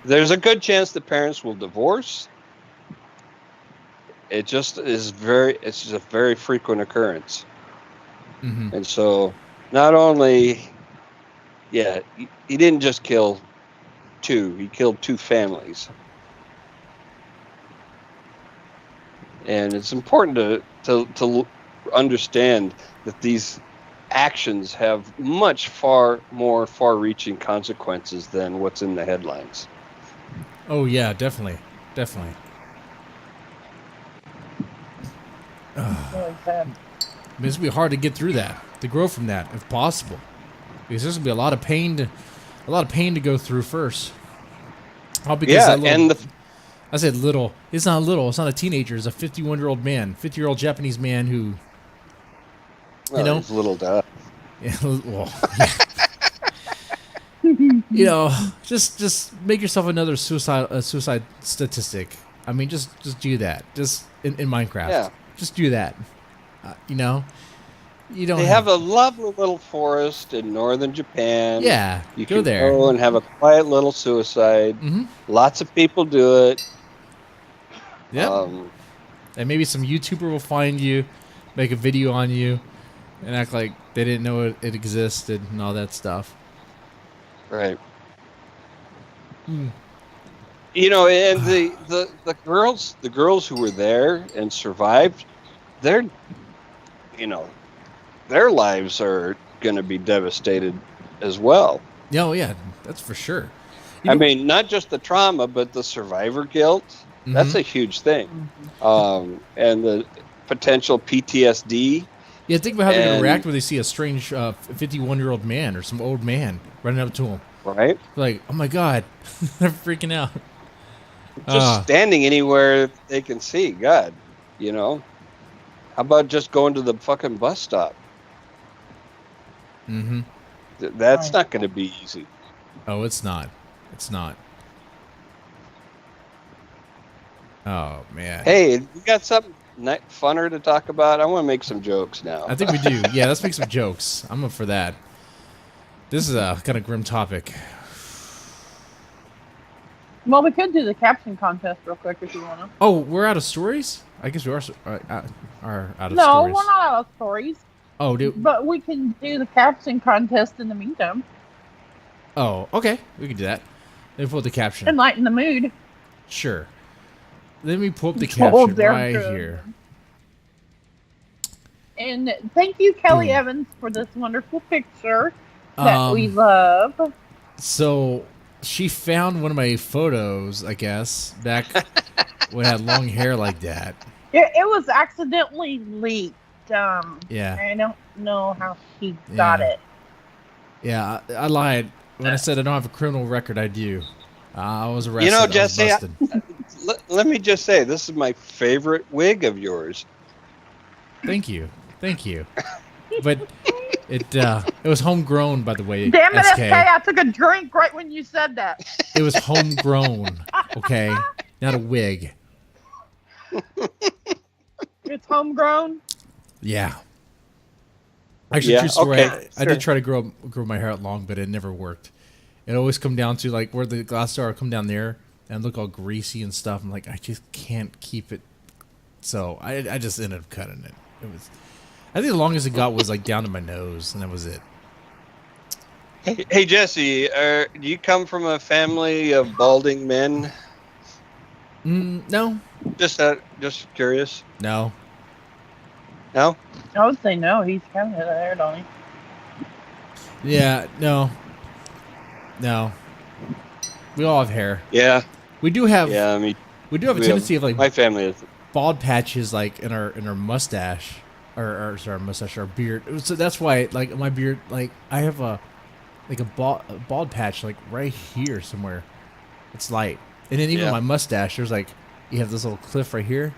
There's a good chance the parents will divorce. It just is it's just a very frequent occurrence. Mm-hmm. And so not only, he didn't just kill two, he killed two families. And it's important to understand that these actions have much more far-reaching consequences than what's in the headlines. Oh yeah, definitely. Really sad. I mean, it's gonna be hard to get through that, to grow from that, if possible, because there's gonna be a lot of pain to go through first. All because I said little. It's not little. It's not a teenager. It's a 51-year-old man, 50-year-old Japanese man who, he's little duh. Yeah, well, just make yourself another suicide statistic. I mean, just do that. Just in Minecraft. Yeah. Just do that. You don't. They have a lovely little forest in northern Japan. Yeah, you go can there. Go and have a quiet little suicide. Mm-hmm. Lots of people do it. Yep. And maybe some YouTuber will find you, make a video on you, and act like they didn't know it existed and all that stuff. Right. And the girls who were there and survived, their lives are going to be devastated as well. Oh yeah, that's for sure. I mean, not just the trauma, but the survivor guilt. Mm-hmm. That's a huge thing. And the potential PTSD Yeah, think about how they're going to And- react when they see a strange 51-year-old man or some old man running up to them. Right? Like, oh my God, they're freaking out. Just standing anywhere they can see. God, you know. How about just going to the fucking bus stop? Mm-hmm. That's not going to be easy. Oh, it's not. It's not. Oh, man. Hey, we got something funner to talk about. I want to make some jokes now. I think we do. Yeah, let's make some jokes. I'm up for that. This is a kind of grim topic. Well, we could do the caption contest real quick if you want to. Oh, we're out of stories? I guess we are out of No, stories. we're not out of stories. Oh, But we can do the caption contest in the meantime. Oh, okay. We can do that. Let me pull up the caption. And lighten the mood. Sure. Let me pull up the Oh, caption they're right good. here. And thank you, Kelly Evans, for this wonderful picture that we love. So she found one of my photos, I guess, back when I had long hair like that. It was accidentally leaked. Yeah. I don't know how she got it. Yeah, I lied. When I said I don't have a criminal record, I do. I was arrested. You know, I was Jesse, busted. let me just say, this is my favorite wig of yours. Thank you. Thank you. But it was homegrown, by the way. Damn it, SK. I took a drink right when you said that. It was homegrown, okay? Not a wig. It's homegrown? Yeah. Actually, Yeah, true story. okay, I did try to grow my hair out long, but it never worked. It always come down to like where the glasses are, come down there and look all greasy and stuff. I'm like, I just can't keep it. So I just ended up cutting it. It was, I think the longest it got was like down to my nose, and that was it. Hey Jesse, do you come from a family of balding men? No. Just curious. No. No? I would say no. He's kind of there, don't he? Yeah. No. No. We all have hair. Yeah. We do have. Yeah. I mean, we do have a tendency of like my family is. bald patches like in our mustache or sorry, mustache, our beard. So that's why like my beard, like I have a bald patch like right here somewhere. It's light, and then even my mustache, there's like you have this little cliff right here,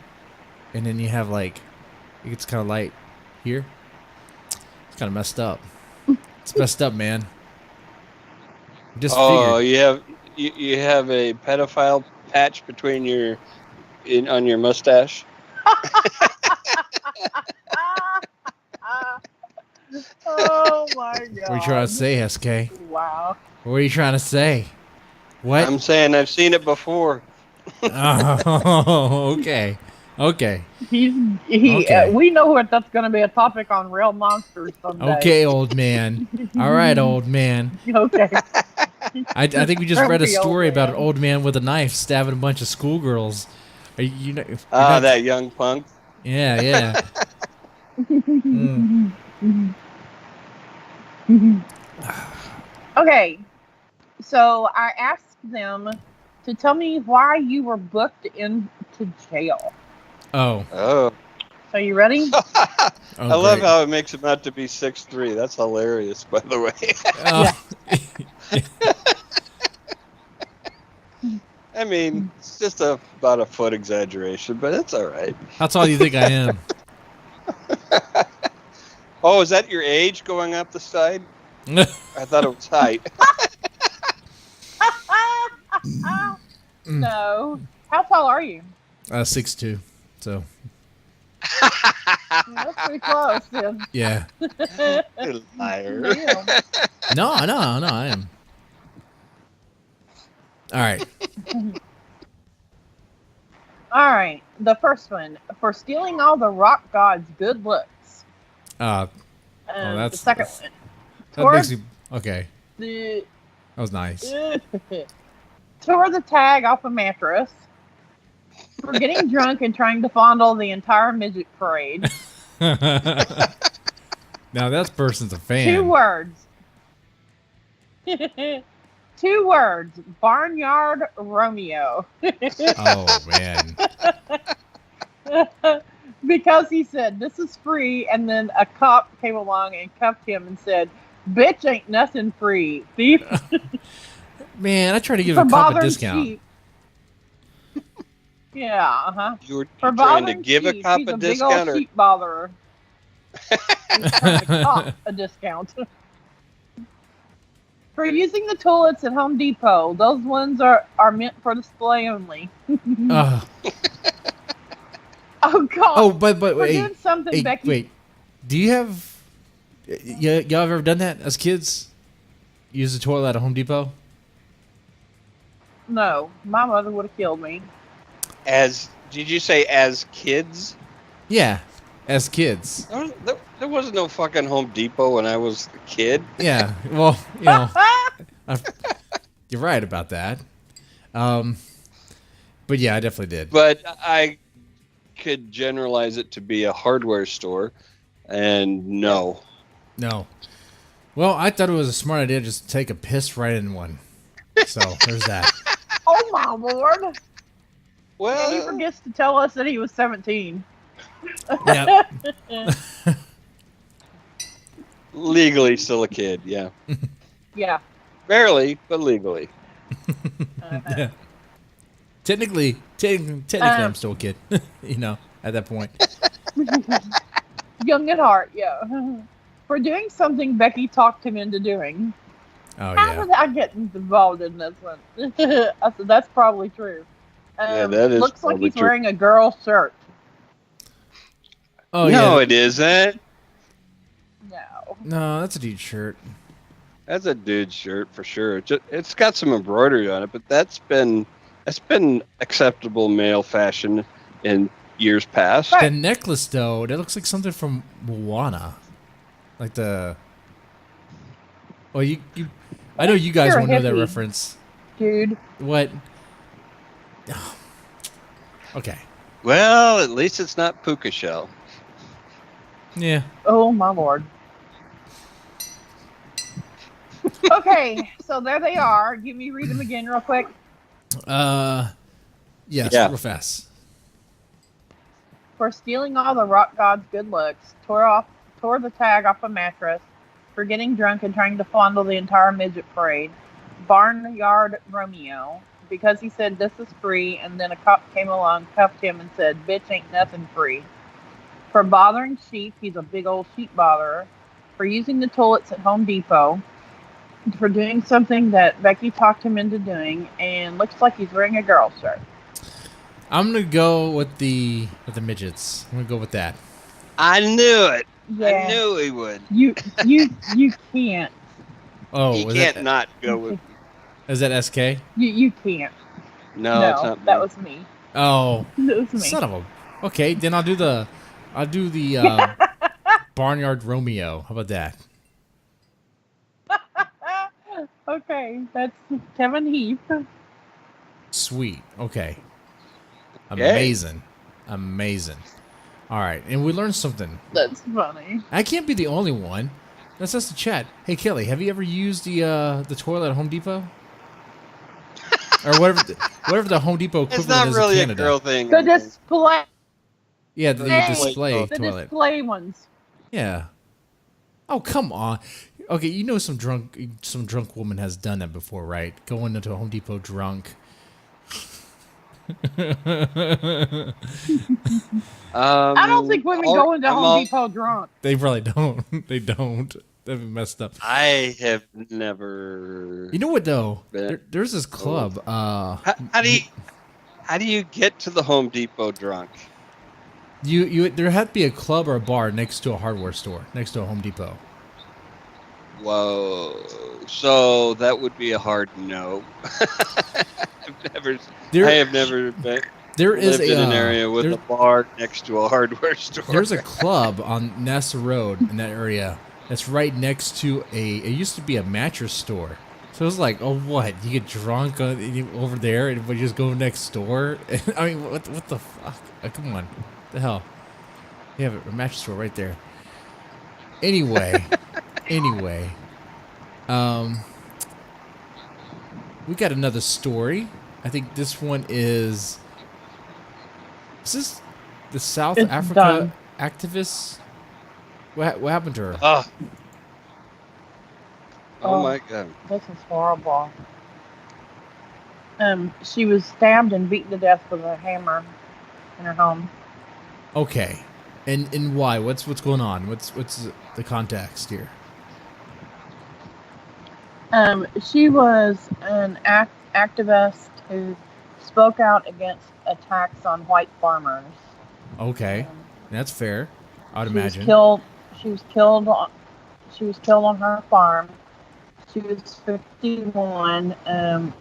and then you have like it gets kind of light here. It's kind of messed up. It's messed up, man. Just figured. you have a pedophile patch between on your mustache. Oh my god. What are you trying to say, SK? Wow. What are you trying to say? What? I'm saying I've seen it before. Oh, okay. Okay. We know what that's going to be a topic on Real Monsters someday. Okay, old man. All right, old man. Okay. I think we just read a Grumpy old story about man. an old man with a knife stabbing a bunch of schoolgirls. Are you know? That young punk. Yeah, yeah. Okay. So I asked them to tell me why you were booked into jail. Oh. Oh. So you ready? I love great. how it makes him out to be 6'3". That's hilarious, by the way. I mean, it's just about a foot exaggeration, but it's all right. How tall do you think I am? Oh, is that your age going up the side? I thought it was height. No. How tall are you? 6'2". So. That's pretty close. Then. Yeah. You liar. No, I am. All right. All right. The first one, for stealing all the rock god's good looks. The The second one. That makes me okay. The That was nice. tore the tag off a mattress. For getting drunk and trying to fondle the entire midget parade. Now that person's a fan. 2 words. 2 words. Barnyard Romeo. Oh man. because he said this is free, and then a cop came along and cuffed him and said, "Bitch, ain't nothing free, thief." Man, I try to give For a cop a bothering discount. sheep. Yeah, You were For trying to bothering give a sheep. cop He's a a big old discount, or sheep botherer. He's trying to cop a discount. For using the toilets at Home Depot, those ones are meant for display only. Uh, Oh God! oh, but We're wait, doing something, hey, Becky. wait. Do you have? Y'all ever done that as kids? Use the toilet at a Home Depot? No, my mother would have killed me. did you say as kids? Yeah, as kids. There was no fucking Home Depot when I was a kid. Yeah. Well, you know, you're right about that. But yeah, I definitely did. But I could generalize it to be a hardware store, and no. No. Well, I thought it was a smart idea just to take a piss right in one. So there's that. Oh my Lord! Well, And he forgets to tell us that he was 17. Yeah. legally still a kid, yeah. Yeah. Barely, but legally. Yeah. Technically, I'm still a kid. You know, at that point. Young at heart, yeah. For doing something Becky talked him into doing. Oh How yeah. did I get involved in this one? I said, that's probably true. Yeah, that is looks like probably he's true. wearing a girl shirt. Oh no, yeah. it isn't. No. No, that's a dude shirt. That's a dude's shirt for sure. It's got some embroidery on it, but that's been acceptable male fashion in years past. Right. The necklace though, that looks like something from Moana. Like the. Oh, you. I know you guys You're a won't know that hippie. reference. Dude. What? Okay. Well, at least it's not puka shell. Yeah. Oh my Lord. Okay, so there they are. Give me read them again real quick. Yes. Yeah. Real fast. For stealing all the rock god's good looks, tore the tag off a mattress, for getting drunk and trying to fondle the entire midget parade, Barnyard Romeo, because he said this is free, and then a cop came along, cuffed him, and said, "Bitch, ain't nothing free." For bothering sheep, he's a big old sheep botherer. For using the toilets at Home Depot. For doing something that Becky talked him into doing, and looks like he's wearing a girl shirt. I'm gonna go with the midgets. I'm gonna go with that. I knew it. Yeah. I knew he would. You can't. Oh, He was can't that, not go with. is that SK? You can't. No, it's not me. That was me. Oh, That was me. son of a. Okay, then I'll do the Barnyard Romeo. How about that? Okay, that's Kevin Heath. Sweet. Okay. Okay. Amazing. All right, and we learned something. That's funny. I can't be the only one. Let's ask the chat. Hey Kelly, have you ever used the toilet at Home Depot? Or whatever the Home Depot It's equivalent not is really in a Canada. girl thing. The display. Yeah, the display The toilet. display ones. Yeah. Oh, come on. Okay, you know some drunk woman has done that before, right? Going into a Home Depot drunk. I don't think women go into Home Depot drunk. They probably don't. They don't. They've been messed up. I have never. You know what though? There's this club. How do you get to the Home Depot drunk? There had to be a club or a bar next to a hardware store, next to a Home Depot. Whoa. So that would be a hard no. I have never been. There is lived in an area with a bar next to a hardware store. There's a club on Nassa Road in that area that's right next to it used to be a mattress store. So it was like, oh, what? You get drunk over there and we just go next door? I mean, what the fuck? Come on. What the hell? You have a mattress store right there. Anyway. We got another story. I think this one is this the South It's Africa done. activist. What happened to her? Oh my God. This is horrible. She was stabbed and beaten to death with a hammer in her home. Okay, and why? What's going on? What's the context here? She was an activist who spoke out against attacks on white farmers. Okay, that's fair. I'd She imagine. She was killed on her farm. She was 51. A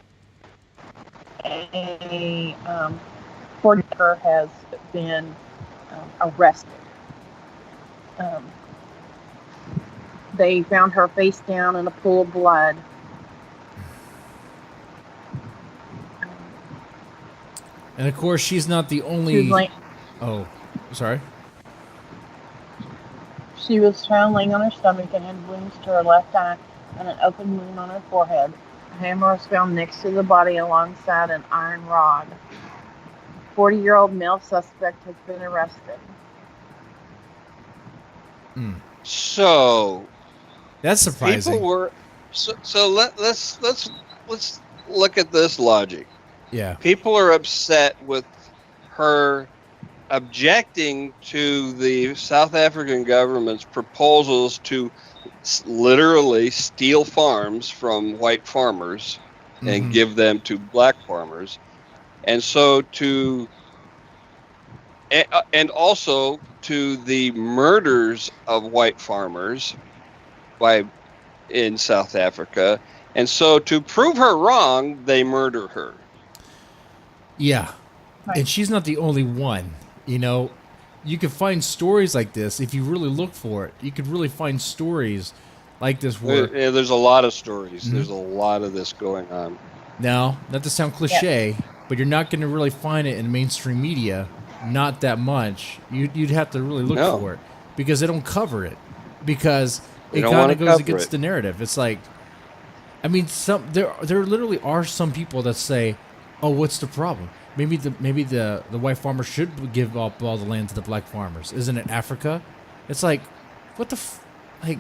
40-year has been arrested. They found her face down in a pool of blood. And of course, she's not the only. Oh, sorry. She was found laying on her stomach and had wounds to her left eye and an open wound on her forehead. A hammer was found next to the body alongside an iron rod. 40-year-old male suspect has been arrested. So that's surprising. People were so let's look at this logic. Yeah. People are upset with her objecting to the South African government's proposals to literally steal farms from white farmers and give them to black farmers. And so and also to the murders of white farmers in South Africa. And so to prove her wrong, they murder her. Yeah. Right. And she's not the only one. You know, you can find stories like this if you really look for it. You could really find stories like this where there's a lot of stories. There's a lot of this going on. Now, not to sound cliche, but you're not going to really find it in mainstream media. Not that much. You'd have to really look for it because they don't cover it because it kind of goes against the narrative. It's like, I mean, there literally are some people that say, "Oh, what's the problem? Maybe the white farmers should give up all the land to the black farmers. Isn't it Africa?" It's like, what the like.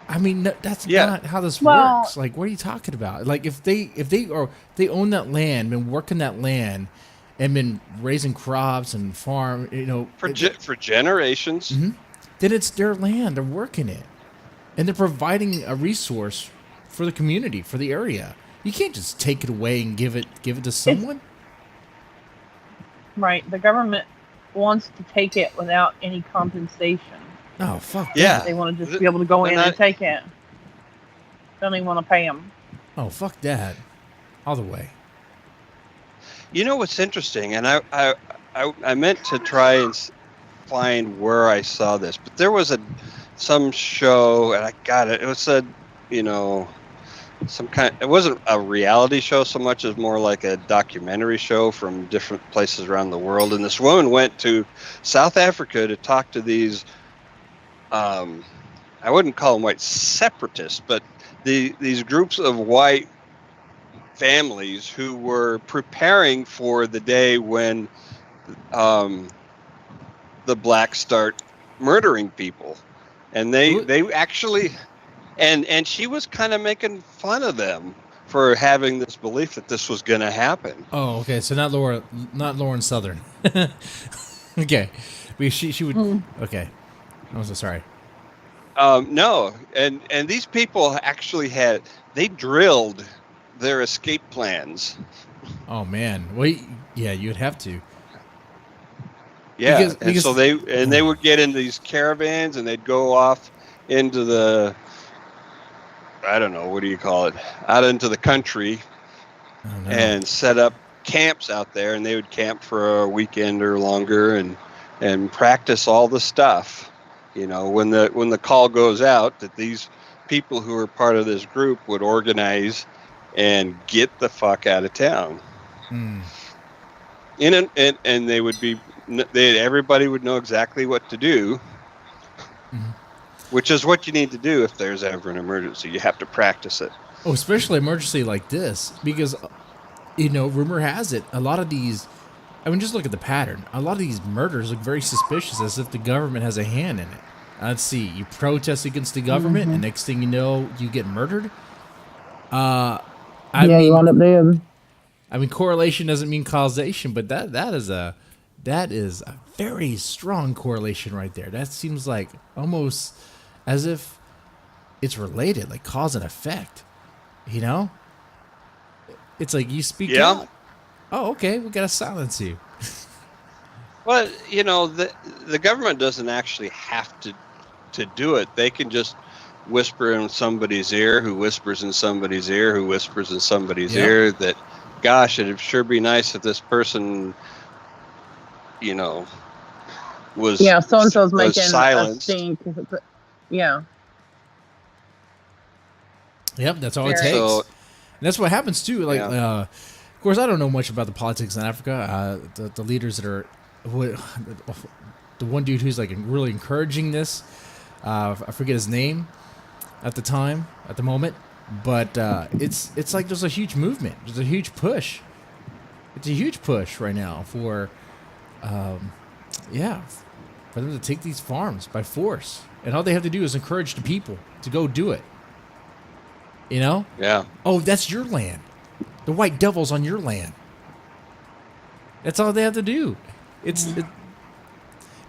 I mean, that's not how this works. Like, what are you talking about? Like, if they own that land, been working that land, and been raising crops and farm, you know, for generations, then it's their land. They're working it, and they're providing a resource for the community, for the area. You can't just take it away and give it to someone. Right. The government wants to take it without any compensation. Oh, fuck yeah. They want to just be able to go in and take it. Don't even want to pay them. Oh, fuck that. All the way. You know what's interesting, and I meant to try and find where I saw this, but there was some show, and I got it. It was it wasn't a reality show so much as more like a documentary show from different places around the world. And this woman went to South Africa to talk to these, I wouldn't call them white separatists, but these groups of white families who were preparing for the day when the blacks start murdering people. And they actually... And she was kind of making fun of them for having this belief that this was going to happen. Oh, okay. So not Lauren Southern. Okay, because she would. Okay, I'm so sorry. No, and these people actually they drilled their escape plans. Oh man, well, yeah, you'd have to. Yeah, because so they would get in these caravans and they'd go off into the, I don't know, what do you call it, out into the country and set up camps out there, and they would camp for a weekend or longer and practice all the stuff. You know, when the call goes out that these people who are part of this group would organize and get the fuck out of town. And they would be, everybody would know exactly what to do. Which is what you need to do if there's ever an emergency. You have to practice it. Oh, especially emergency like this, because, you know, rumor has it, a lot of these, I mean, just look at the pattern. A lot of these murders look very suspicious, as if the government has a hand in it. Let's see. You protest against the government, and next thing you know, you get murdered. I mean, you wound up dead. I mean, correlation doesn't mean causation, but that is a very strong correlation right there. That seems like almost as if it's related, like cause and effect. You know, it's like you speak out. Oh, okay, we gotta silence you. Well, you know, the government doesn't actually have to do it. They can just whisper in somebody's ear, who whispers in somebody's ear, who whispers in somebody's ear that, gosh, it'd sure be nice if this person, you know, was so and so's making silenced. a stink. Yeah. Yep, that's all it takes. And that's what happens too. Like, of course, I don't know much about the politics in Africa. The leaders that are, the one dude who's like really encouraging this, I forget his name at the moment, but it's like there's a huge movement. There's a huge push. It's a huge push right now for them to take these farms by force. And all they have to do is encourage the people to go do it. You know? Yeah. Oh, that's your land. The white devil's on your land. That's all they have to do.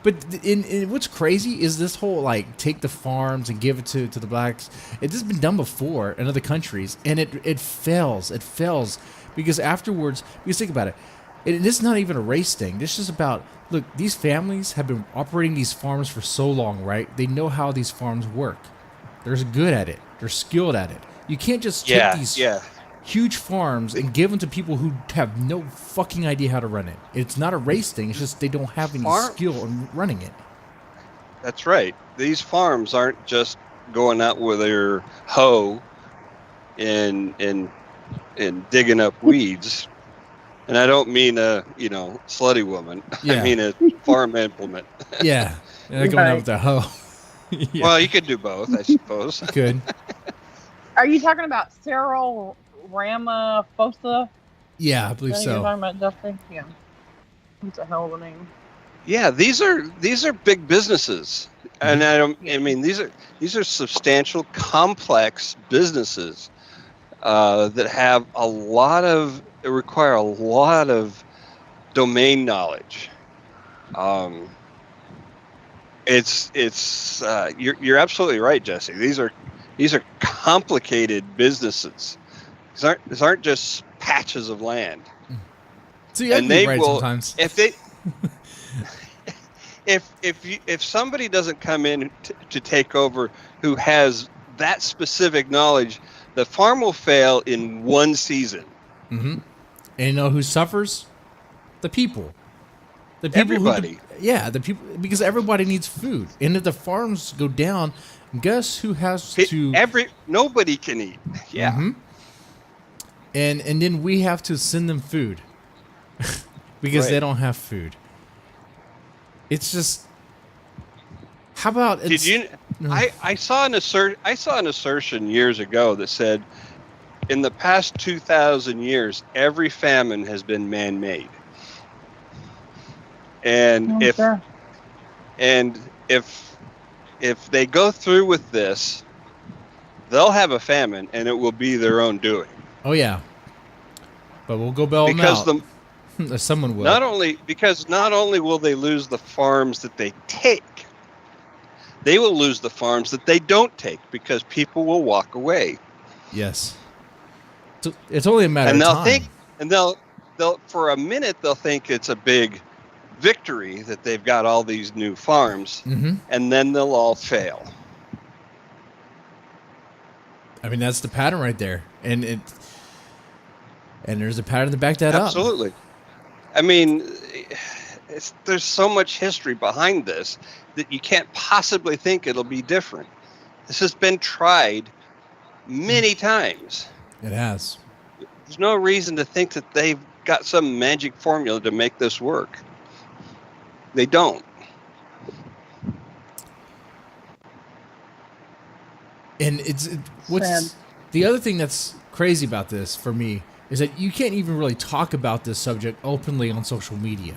But what's crazy is this whole, like, take the farms and give it to the blacks. It has been done before in other countries, and it fails. It fails because afterwards, because think about it, it's not even a race thing. This is about, look, these families have been operating these farms for so long, right? They know how these farms work. They're good at it. They're skilled at it. You can't just take these huge farms and give them to people who have no fucking idea how to run it. It's not a race thing. It's just they don't have any skill in running it. That's right. These farms aren't just going out with their hoe and digging up weeds. And I don't mean a slutty woman. Yeah. I mean a farm implement. Yeah, they're going out with the hoe. Yeah. Well, you could do both, I suppose. Good. Are you talking about Cyril Ramaphosa? Yeah, I believe so. You're talking about Justin? Yeah. What's a hell of a name? Yeah, these are big businesses, and I mean these are substantial, complex businesses that have require a lot of domain knowledge. You're absolutely right, Jesse. These are complicated businesses. These aren't just patches of land. See, and they will sometimes. If somebody doesn't come in to take over who has that specific knowledge, the farm will fail in one season. Mm-hmm. And you know who suffers? The people. The people. Everybody. The people, because everybody needs food. And if the farms go down, guess who has to? Nobody can eat. Yeah. Mm-hmm. And then we have to send them food because they don't have food. It's just. How about? Did you? I saw an assertion years ago that said, in the past 2,000 years, every famine has been man-made. And if they go through with this, they'll have a famine, and it will be their own doing. Oh yeah, but we'll go bail them out. Someone will. Not only will they lose the farms that they take, they will lose the farms that they don't take because people will walk away. Yes, it's only a matter of time. They'll for a minute they'll think it's a big victory that they've got all these new farms, and then they'll all fail. I mean, that's the pattern right there, and there's a pattern to back that up. Absolutely. I mean, there's so much history behind this that you can't possibly think it'll be different. This has been tried many times. It has. There's no reason to think that they've got some magic formula to make this work. They don't. And what's the other thing that's crazy about this for me is that you can't even really talk about this subject openly on social media.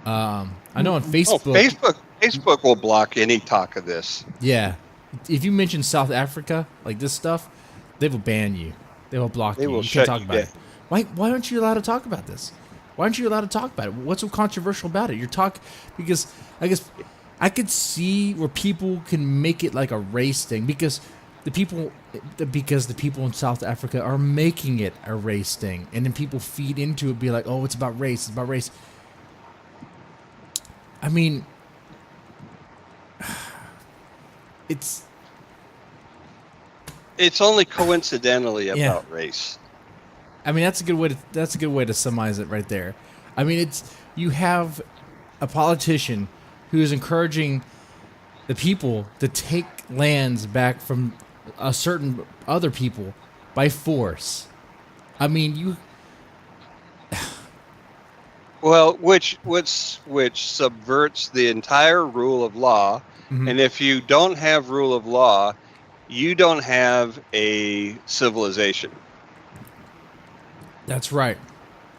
I know on Facebook. Facebook will block any talk of this. Yeah, if you mention South Africa, like this stuff, they will ban you. They will block you. You can't talk about it. Why aren't you allowed to talk about this? Why aren't you allowed to talk about it? What's so controversial about it? Because I guess I could see where people can make it like a race thing because the people in South Africa are making it a race thing, and then people feed into it, be like, oh, it's about race. It's about race. I mean, it's only coincidentally about race. I mean, that's a good way to summarize it right there. I mean, you have a politician who is encouraging the people to take lands back from a certain other people by force. I mean, well, which subverts the entire rule of law. Mm-hmm. And if you don't have rule of law, you don't have a civilization. That's right.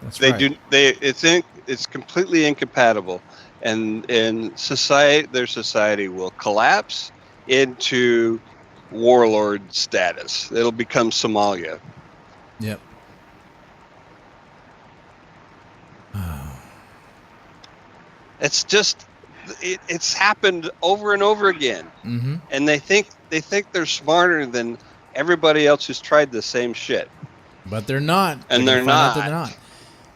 It's completely incompatible, and their society will collapse into warlord status. It'll become Somalia. Yep. It's just it's happened over and over again. Mm-hmm. And they think they're smarter than everybody else who's tried the same shit. But they're not. And they're not.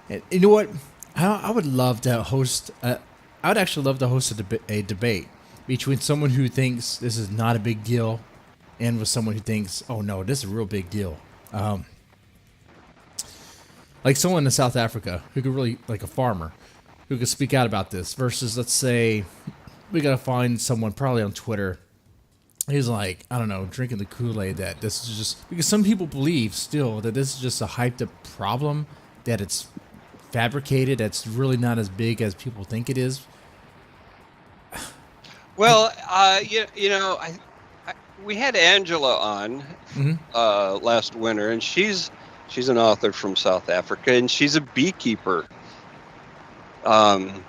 And you know what? I would love to host. I would actually love to host a debate between someone who thinks this is not a big deal, and with someone who thinks, oh no, this is a real big deal. Like someone in South Africa who could really, like a farmer, who could speak out about this. Versus, let's say, we gotta find someone probably on Twitter. He's like, I don't know, drinking the Kool-Aid that this is just... Because some people believe still that this is just a hyped-up problem, that it's fabricated, that's really not as big as people think it is. Well, we had Angela on last winter, and she's an author from South Africa, and she's a beekeeper. And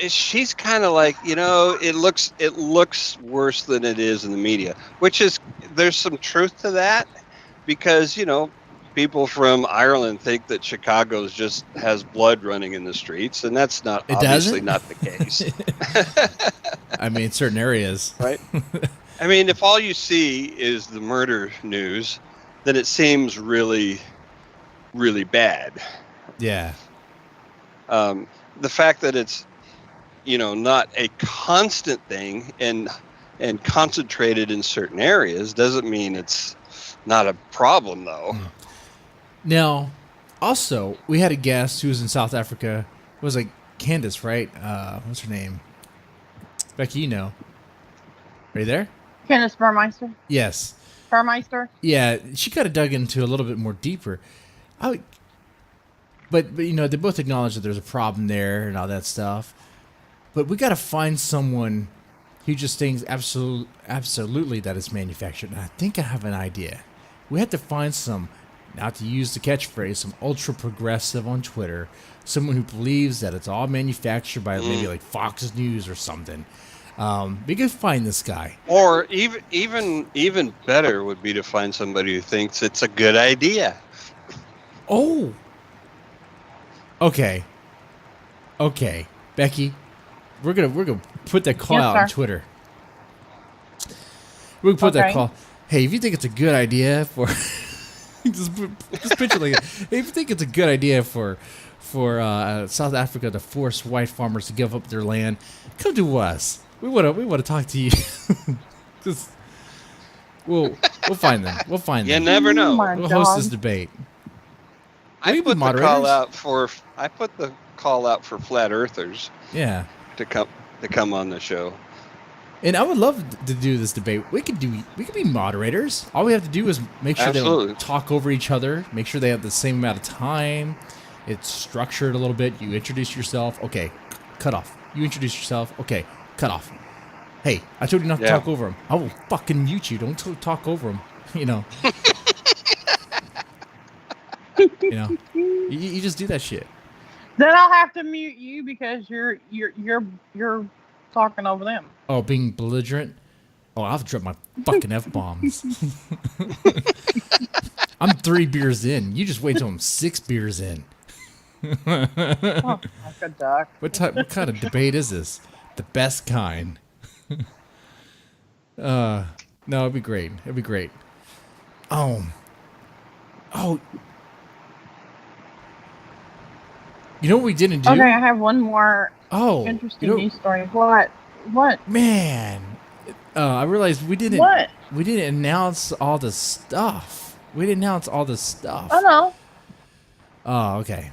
she's kind of like, it looks worse than it is in the media, which is, there's some truth to that, because, people from Ireland think that Chicago just has blood running in the streets, and that's obviously not the case. I mean, certain areas. Right? I mean, if all you see is the murder news, then it seems really, really bad. Yeah. The fact that it's, not a constant thing and concentrated in certain areas doesn't mean it's not a problem, though. Now, also, we had a guest who was in South Africa. It was like Candace, right? What's her name? Becky, Are you there? Candace Burmeister? Yes. Burmeister? Yeah, she kind of dug into a little bit more deeper. But they both acknowledge that there's a problem there and all that stuff. But we got to find someone who just thinks absolutely that it's manufactured. And I think I have an idea. We have to find some, not to use the catchphrase, some ultra progressive on Twitter, someone who believes that it's all manufactured by maybe like Fox News or something. We could find this guy. Or even better would be to find somebody who thinks it's a good idea. Oh. Okay, Becky, we're gonna put that call out on Twitter. We're gonna put that call. Hey, if you think it's a good idea for just picture like, if you think it's a good idea for South Africa to force white farmers to give up their land, come to us. We wanna talk to you. Just we'll find them. We'll find them. You never know. We'll host this debate. I put the call out for flat earthers. Yeah. To come on the show. And I would love to do this debate. We could be moderators. All we have to do is make sure they don't talk over each other. Make sure they have the same amount of time. It's structured a little bit. You introduce yourself. Okay, cut off. You introduce yourself. Okay, cut off. Hey, I told you not to talk over him. I will fucking mute you. Don't talk over him. You know, you just do that shit. Then I'll have to mute you because you're talking over them. Oh, being belligerent. Oh, I've dropped my fucking F-bombs. I'm 3 beers in. You just wait till I'm 6 beers in. Oh, like a duck. What kind of debate is this? The best kind. No, it'd be great. It'd be great. Oh. You know what we didn't do? Okay, I have one more interesting news story. What? Man. I realized we didn't announce all the stuff. Oh, no. Oh, okay.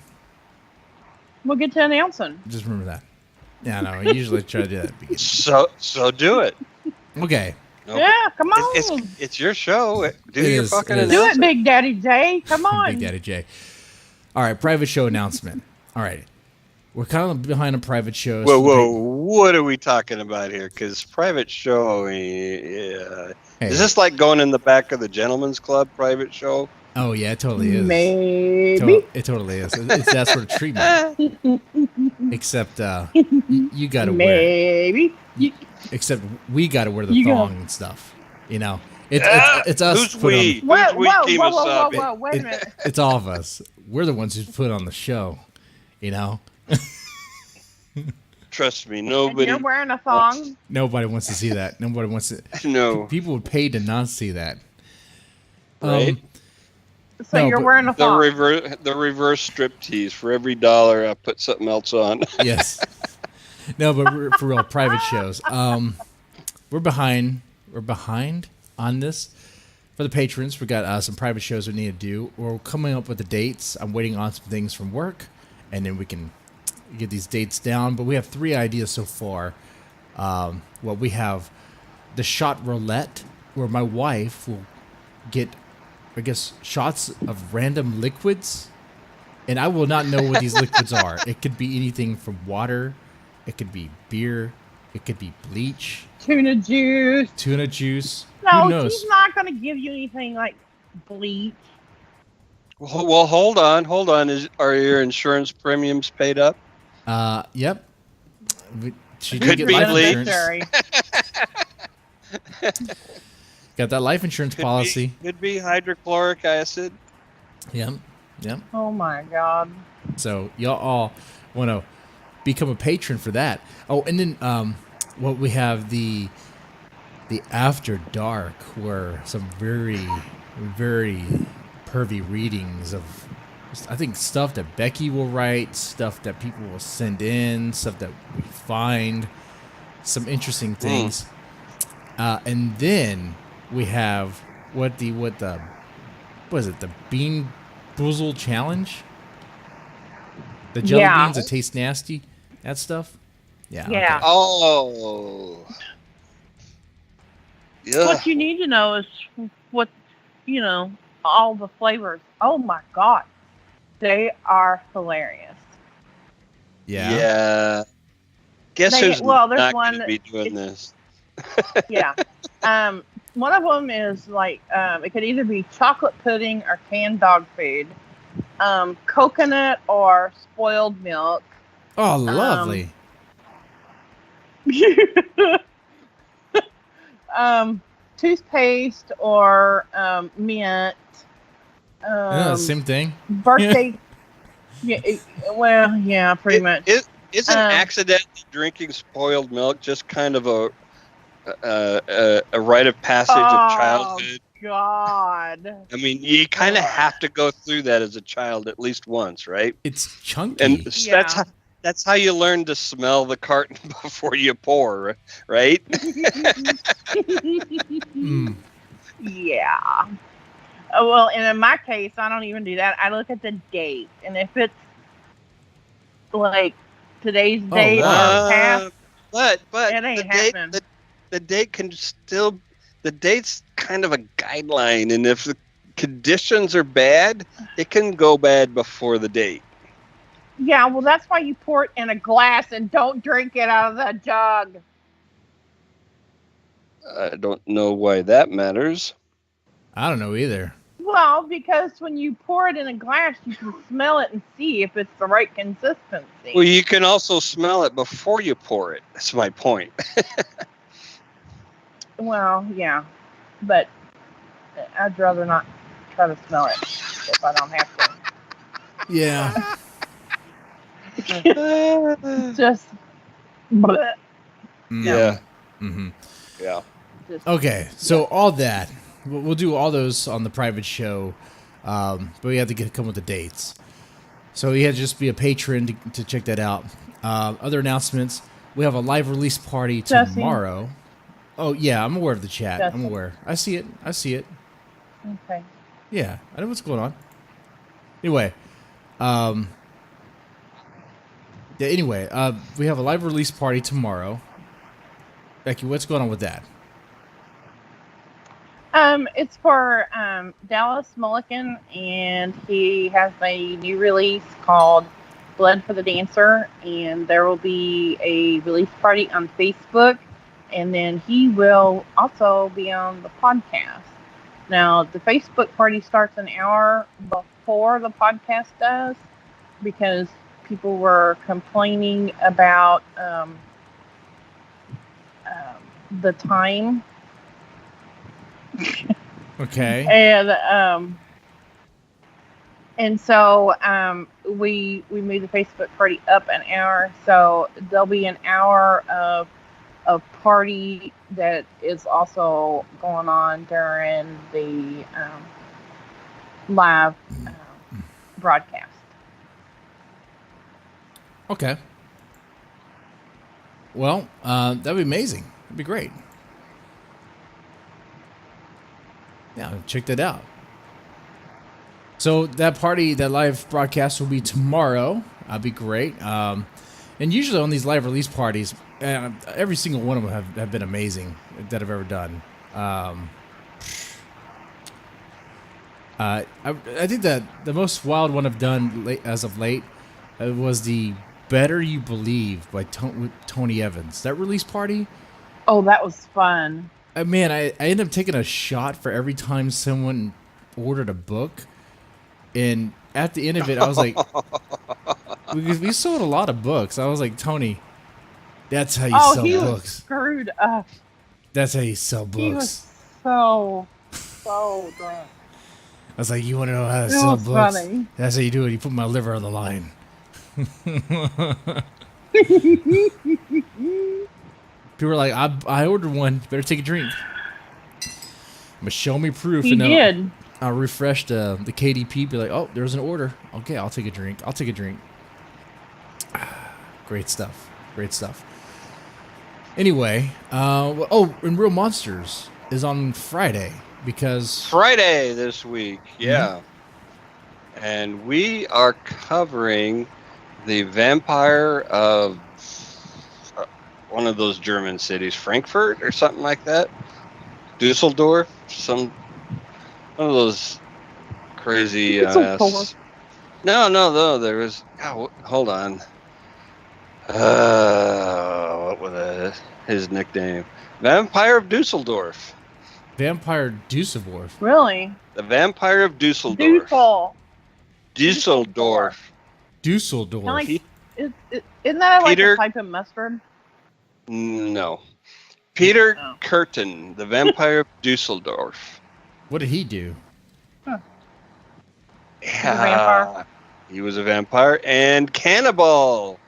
We'll get to announcing. Just remember that. Yeah, no, I usually try to do that at the beginning. So do it. Okay. Nope. Yeah, come on. It's your show. Do your fucking announcement. Do it, Big Daddy J. Come on. Big Daddy J. All right, private show announcement. All right. We're kind of behind on private shows. Whoa. What are we talking about here? Because private show, is this like going in the back of the gentleman's club private show? Oh, yeah, it totally is. Maybe. It totally is. It's that sort of treatment. Except you got to wear it. Maybe. Except we got to wear the thong and stuff. You know? It's us. Who's we? Whoa, Whoa, wait a minute. It's all of us. We're the ones who put on the show. You know? Trust me, nobody. You're wearing a thong? Nobody wants to see that. Nobody wants to. No. People would pay to not see that. Right? So you're wearing a thong. The reverse striptease. For every $1, I put something else on. Yes. No, but for real, private shows. We're behind. We're behind on this. For the patrons, we got some private shows we need to do. We're coming up with the dates. I'm waiting on some things from work, and then we can get these dates down. But we have 3 ideas so far. Well, we have the shot roulette, where my wife will get, I guess, shots of random liquids, and I will not know what these liquids are. It could be anything from water, it could be beer, it could be bleach, Tuna juice. Who No, knows? she's not going to give you anything like bleach. Well, hold on. Are your insurance premiums paid up? Yep. She Could did get be life bleach. insurance. Got that life insurance policy. Could be hydrochloric acid. Yep. Oh my God. So y'all all want to become a patron for that. Oh, and then we have the After Dark, where some very, very pervy readings of, I think, stuff that Becky will write, stuff that people will send in, stuff that we find, some interesting things. And then we have what is it, the Bean Boozle Challenge? The jelly beans that taste nasty, that stuff. Yeah. Yeah. Okay. Oh. Yeah. What you need to know is what, all the flavors. Oh my God. They are hilarious. Yeah. Yeah. Guess who's there's not one going to be doing this? Yeah. One of them is like, it could either be chocolate pudding or canned dog food, coconut or spoiled milk. Oh, lovely. Toothpaste or mint. Same thing. Birthday. Yeah, pretty much. Isn't accidentally drinking spoiled milk just kind of a rite of passage of childhood? God. I mean, you kind of have to go through that as a child at least once, right? It's chunky. And that's how you learn to smell the carton before you pour, right? Yeah. Well, and in my case, I don't even do that. I look at the date, and if it's like today's date or past, but it ain't happening. The date can still. The date's kind of a guideline, and if the conditions are bad, it can go bad before the date. Yeah, well, that's why you pour it in a glass and don't drink it out of the jug. I don't know why that matters. I don't know either. Well, because when you pour it in a glass, you can smell it and see if it's the right consistency. Well, you can also smell it before you pour it. That's my point. Well, yeah, but I'd rather not try to smell it if I don't have to. Yeah. Just, bleh, Yeah. Mm-hmm. Yeah. just Okay, so all that we'll do all those on the private show, but we have to come with the dates. So you had to just be a patron to check that out. Other announcements: we have a live release party Jesse. tomorrow. Oh yeah, I'm aware of the chat. I'm Jesse. aware. I see it. okay. Yeah, I know what's going on. Anyway, yeah. Anyway, we have a live release party tomorrow. Becky, what's going on with that? It's for Dallas Mulligan, and he has a new release called Blood for the Dancer, and there will be a release party on Facebook, and then he will also be on the podcast. Now, the Facebook party starts an hour before the podcast does, because people were complaining about the time. Okay. And so we moved the Facebook party up an hour, so there'll be an hour of party that is also going on during the live broadcast. Okay. Well, that'd be amazing. That'd be great. Yeah, check that out. So that party, that live broadcast will be tomorrow. That'd be great. And usually on these live release parties, every single one of them have been amazing that I've ever done. I think that the most wild one I've done as of late was the Better You Believe by Tony Evans. That release party. Oh, that was fun. Man, I ended up taking a shot for every time someone ordered a book. And at the end of it, I was like, we sold a lot of books. I was like, Tony, that's how you sell he books. Was screwed up. That's how you sell books. He was so drunk. I was like, you want to know how to sell books? Funny. That's how you do it. You put my liver on the line. People were like, I ordered one. Better take a drink. But show me proof. He did. I'll refresh the KDP. Be like, oh, there's an order. Okay, I'll take a drink. Great stuff. Anyway, and Real Monsters is on Friday because Friday this week, yeah. Mm-hmm. And we are covering the vampire of one of those German cities, Frankfurt or something like that, Dusseldorf, one of those crazy. No. There was. Oh, hold on. What was his nickname? Vampire of Dusseldorf. Vampire Dusseldorf. Really? The Vampire of Dusseldorf. Dusseldorf. Like, isn't that like a type of mustard? No. Peter Curtin, the Vampire of Dusseldorf. What did he do? Huh. Yeah, he was a vampire and cannibal.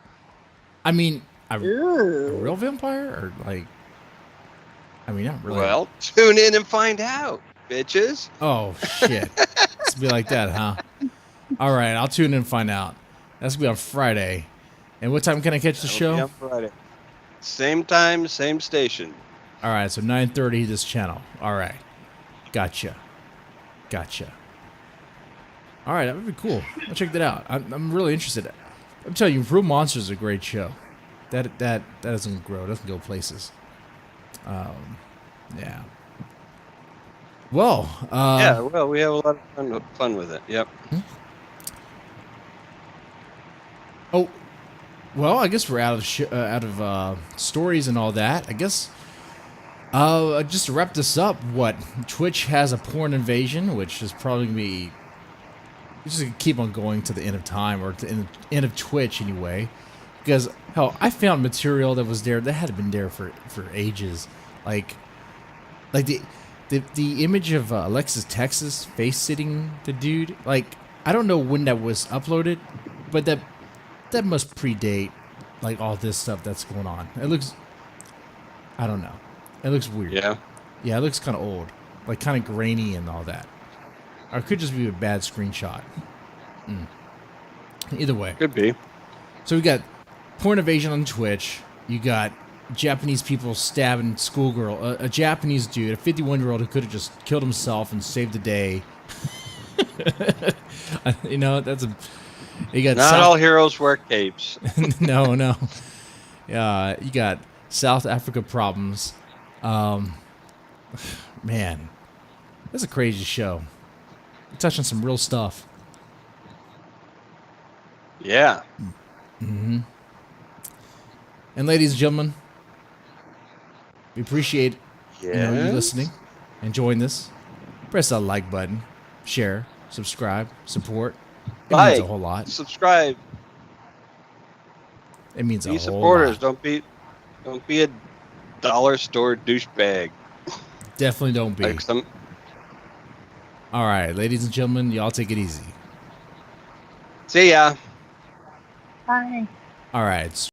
I mean, a real vampire, or like? I mean, not really. Well, tune in and find out, bitches. Oh shit! It's be like that, huh? All right, I'll tune in and find out. That's gonna be on Friday. And what time can I catch the show? On Friday. Same time, same station. All right, so 9:30 this channel. All right, gotcha. All right, that would be cool. I'll check that out. I'm really interested. I'm telling you, Real Monsters is a great show. That doesn't grow. It doesn't go places. Yeah. Well. We have a lot of fun with it. Yep. Oh, well, I guess we're out of stories and all that. I guess Just to wrap this up, what Twitch has a porn invasion, which is probably gonna be just gonna keep on going to the end of time, or to the end of Twitch anyway. Because hell, I found material that was there that had been there for ages, like the image of Alexis Texas face sitting the dude. Like, I don't know when that was uploaded, but that must predate like all this stuff that's going on. It looks, I don't know. It looks weird. Yeah. Yeah, it looks kind of old. Like, kind of grainy and all that. Or it could just be a bad screenshot. Either way. Could be. So we got porn invasion on Twitch. You got Japanese people stabbing schoolgirl. A Japanese dude, a 51-year-old who could have just killed himself and saved the day. You know, that's a... You got Not all heroes wear capes. No. You got South Africa problems. Man, that's a crazy show. You're touching some real stuff. Yeah. And ladies and gentlemen, we appreciate you listening, enjoying this. Press that like button, share, subscribe, support. It means a whole lot. Subscribe. It means a whole Be supporters. lot. Don't be a dollar store douchebag. Definitely don't be. Like some. All right, ladies and gentlemen, y'all take it easy. See ya. Bye. All right.